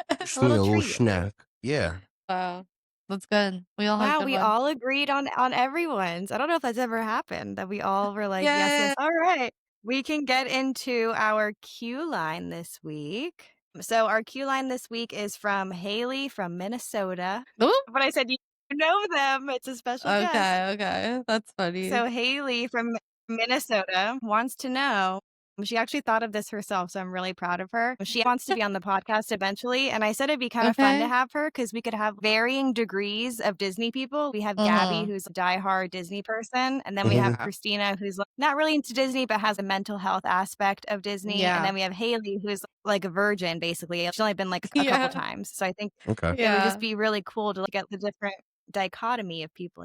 a just a little little treat. snack. Yeah. Wow. That's good. We all had Wow, good we ones. all agreed on everyone's. I don't know if that's ever happened that we all were like, yes, Yeah. yes. All right. We can get into our cue line this week. So our cue line this week is from Haley from Minnesota. Ooh. But I said you know them. It's a special guest. Okay. That's funny. So Haley from Minnesota wants to know. She actually thought of this herself, so I'm really proud of her. She wants to be on the podcast eventually, and I said it'd be kind of fun to Okay. have her because we could have varying degrees of Disney people. We have Gabby, Mhm. who's a diehard Disney person, and then we have Yeah. Christina, who's like, not really into Disney but has a mental health aspect of Disney, and Yeah. then we have Haley, who's like a virgin basically. She's only been like a couple Yeah. times, so I think Okay. it would Yeah. just be really cool to get the different dichotomy of people,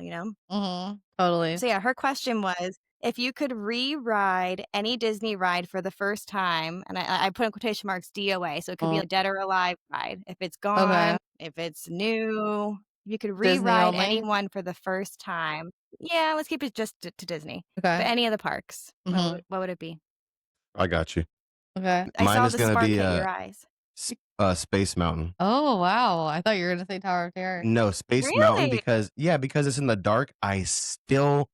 Totally. So yeah, her question was, if you could re-ride any Disney ride for the first time, and I put in quotation marks DOA, so it could be Mm. a dead or alive ride. If it's Okay. gone, if it's new, if you could Disney re-ride only? anyone for the first time. Yeah, let's keep it just to Disney. Okay. But any of the parks, Mhm. what would it be? I got you. Okay. I Mine saw is the gonna spark be hit your eyes. Space Mountain. Oh, wow. I thought you were gonna say Tower of Terror. No, Space Mountain Really? because it's in the dark. I still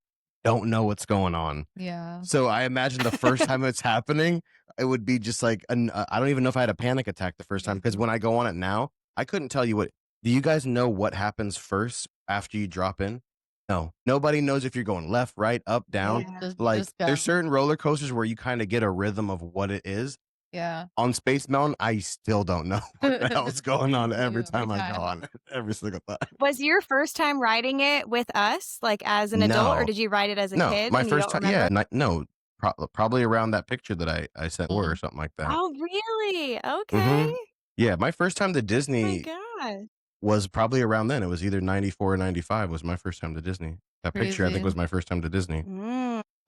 don't know what's going on. Yeah. So I imagine the first time it's happening, it would be just like I don't even know if I had a panic attack the first time because when I go on it now, I couldn't tell you what. Do you guys know what happens first after you drop in? No, nobody knows if you're going left, right, up, down. Yeah. Like Just go. there's certain roller coasters where you kind of get a rhythm of what it is. Yeah. On Space Mountain, I still don't know what the hell's going on every time I go time. on it. Every single time. Was your first time riding it with us, like as an adult, or No. did you ride it as a No, kid my and you first don't time. Yeah, remember? no, probably around that picture that I sent or Mhm. something like that. Oh, really? Okay. Mhm. Yeah, my first time to Oh my Disney god. was probably around then. It was either 94 or 95 was my first time to Disney. That picture, I think, Crazy. was my first time to Disney.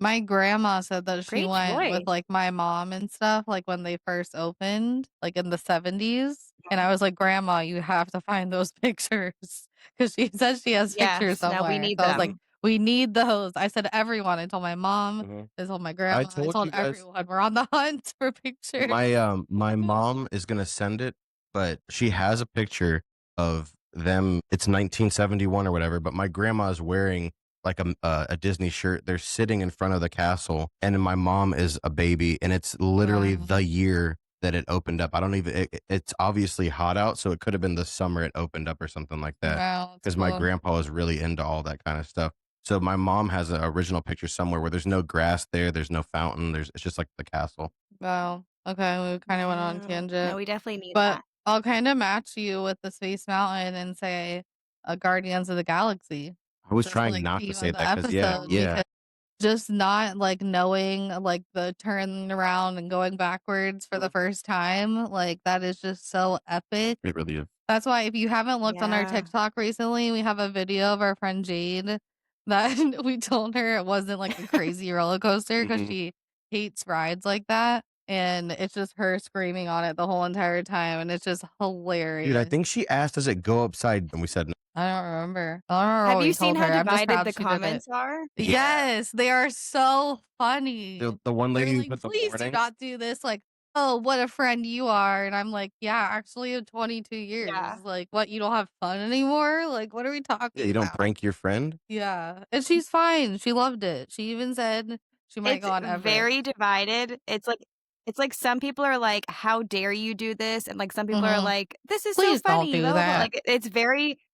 My grandma said that she Great went with, choice. like, my mom and stuff, like, when they first opened, like, in the '70s, and I was like, "Grandma, you have to find those pictures," because she says she has pictures Yes, no, we somewhere. need So I was like, them. "We need those." I said everyone. I told my mom, Mhm. I told my I grandma, I told told you guys everyone, "We're on the hunt for pictures." my mom is gonna send it, but she has a picture of them. It's 1971 or whatever, but my grandma is wearing like a Disney shirt. They're sitting in front of the castle, and my mom is a baby, and it's literally Wow. the year that it opened up. I don't even. It's obviously hot out, so it could have been the summer it opened up or something like that. Wow, that's Because my cool. grandpa was really into all that kind of stuff. So my mom has an original picture somewhere where there's no grass there, there's no fountain, it's just like the castle. Wow. Okay, we kinda went on a Wow. No, tangent. we definitely need But that. I'll kinda match you with the Space Mountain and say, Guardians of the Galaxy. I was Just, trying like, not to theme say of the that because yeah, episode yeah, because just not, like, knowing, like, the turning around and going backwards for the first time, like, that is just so epic. it really is. That's why if you haven't looked on our Yeah. TikTok recently, we have a video of our friend Jade that we told her it wasn't, like, a crazy roller coaster because Mhm. she hates rides like that, and it's just her screaming on it the whole entire time, and it's just Dude, I hilarious. think she asked, "Does it go upside?" And we said, "No." I don't remember. I don't remember Have what you we seen told how her. I'm just divided proud the she did it. comments are? Yeah. Yes, they are so funny. The one They're lady who like, put the "Please do warning. not do this," like, "Oh, what a friend you are," and I'm like, "Yeah, actually in 22 years, Yeah. like, what, you don't have fun anymore? Like, what are we Yeah, talking you don't about?" prank your friend? Yeah, and she's fine, she loved it. She even said she might It's go on Everest. very divided. It's like some people are like, "How dare you do this?" And, like, some people are Mhm. like, "This is so Please don't funny, do blah, blah, blah." that. Like,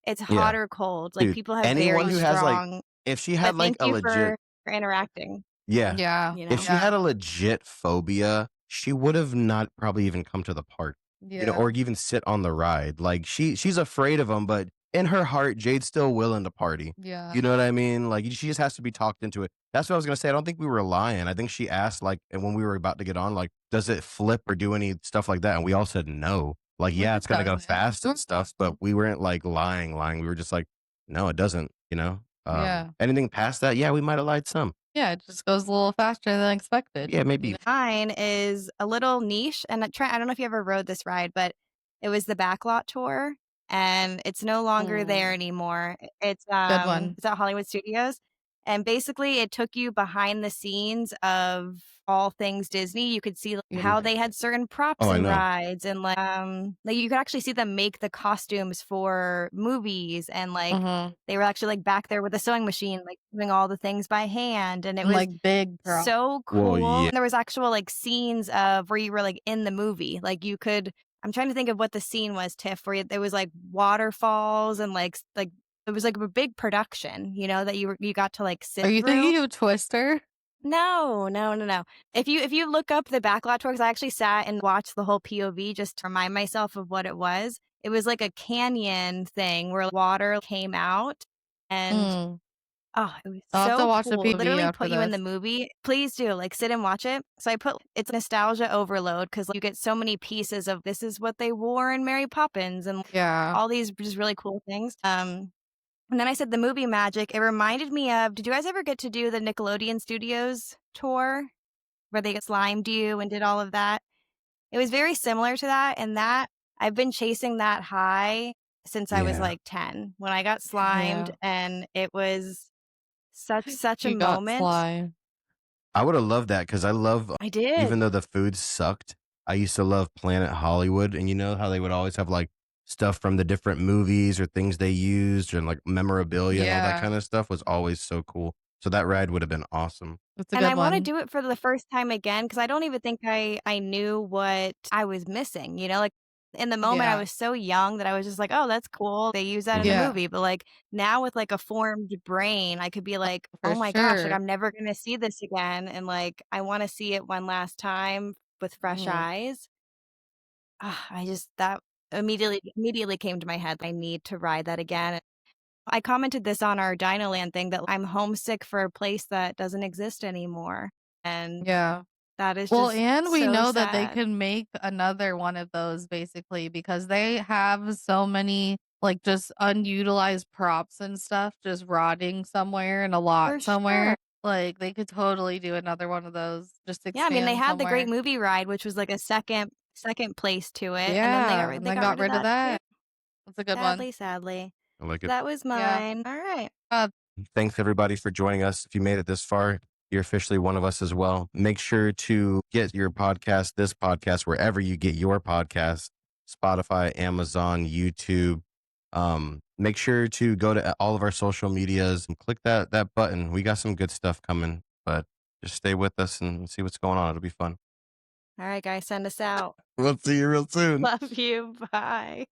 it's hot Yeah. or cold. Like, Dude, people have anyone very who has, like strong if she but had, like, thank a you legit for interacting, yeah. Yeah, you If know? she yeah, had a legit phobia, she would have not probably even come to the park, yeah, or even sit on the ride. Like, she's afraid of them, but in her heart, Jade's still willing to party. yeah. You know what I mean? Like, she just has to be talked into it. That's what I was gonna say. I don't think we were lying. I think she asked, like, and when we were about to get on, like, "Does it flip or do any stuff like that?" And we all said no. Like, Like, yeah, it it's gonna go doesn't. fast and stuff, but we weren't, like, lying. We were just like, "No, it doesn't," you know? Yeah. Anything past that, yeah, we might have lied some. Yeah, it just goes a little faster than expected, Yeah, you know? maybe. Mine is a little niche, and I don't know if you ever rode this ride, but it was the Backlot Tour, and it's no longer there Mm, anymore. good one. It's at Hollywood Studios, and basically it took you behind the scenes of all things Disney. You could see like, Yeah. how they had certain props Oh, I and know. rides, and like you could actually see them make the costumes for movies, and like Mhm. they were actually like back there with a sewing machine, like doing all the things by hand, and it And, was like, big prop. so Well, cool. yeah. And there was actual, like, scenes of where you were, like, in the movie. Like, you could I'm trying to think of what the scene was, Tiff, where there was, like, waterfalls and, like it was, like, a big production, that you got to, like, Are sit you through. thinking of Twister? No, no, no, no. If you look up the backlot tour, 'cause I actually sat and watched the whole POV just to remind myself of what it was. It was like a canyon thing where water came out, and Mm. oh, it was I'll have to so watch the cool. It POV literally after put you in the this. movie. Please do, like, sit and watch it. So I put it's nostalgia overload because you get so many pieces of this is what they wore in Mary Poppins and Yeah. all these just really cool things. And then I said the movie magic. It reminded me of did you guys ever get to do the Nickelodeon Studios tour where they slimed you and did all of that? It was very similar to that, and that I've been chasing that high since I was, Yeah. like, 10 when I got slimed, Yeah. and it was such a You got moment. Sly. I would have loved that because I love I did. even though the food sucked, I used to love Planet Hollywood, and you know how they would always have like stuff from the different movies or things they used and like memorabilia and all that Yeah, kind of stuff was always so cool. So that ride would have been awesome. that's a And I good wanna one. do it for the first time again because I don't even think I knew what I was missing, you know? Like, in the moment, I Yeah, was so young that I was just like, "Oh, that's cool. They use that in the Mhm. yeah, movie." But, like, now with, like, a formed brain, I could be like, for "Oh my gosh, like, sure. I'm never gonna see this again," and, like, I wanna see it one last time with fresh Mhm. eyes. I just that immediately came to my head. I need to ride that again. I commented this on our Dinoland thing that I'm homesick for a place that doesn't exist anymore, and Yeah. that is Well, just and we so know that they sad. can make another one of those basically because they have so many like just unutilized props and stuff just rotting somewhere in a For lot sure. somewhere. Like they could totally do another one of those, just Yeah, I mean, they expand had the Great somewhere. Movie Ride, which was like a second place to it, and then Yeah, and they then got got rid of rid of that too. that. That's a good one. Sadly. I like it. That was Yeah. mine. Alright. Uh, Thanks everybody for joining us. If you made it this far, you're officially one of us as well. Make sure to get your podcast, this podcast, wherever you get your podcast, Spotify, Amazon, YouTube. Make sure to go to all of our social medias and click that button. We got some good stuff coming, but just stay with us and see what's going on. It'll be fun. Alright, guys, send us out. We'll see you real soon. Love you. Bye.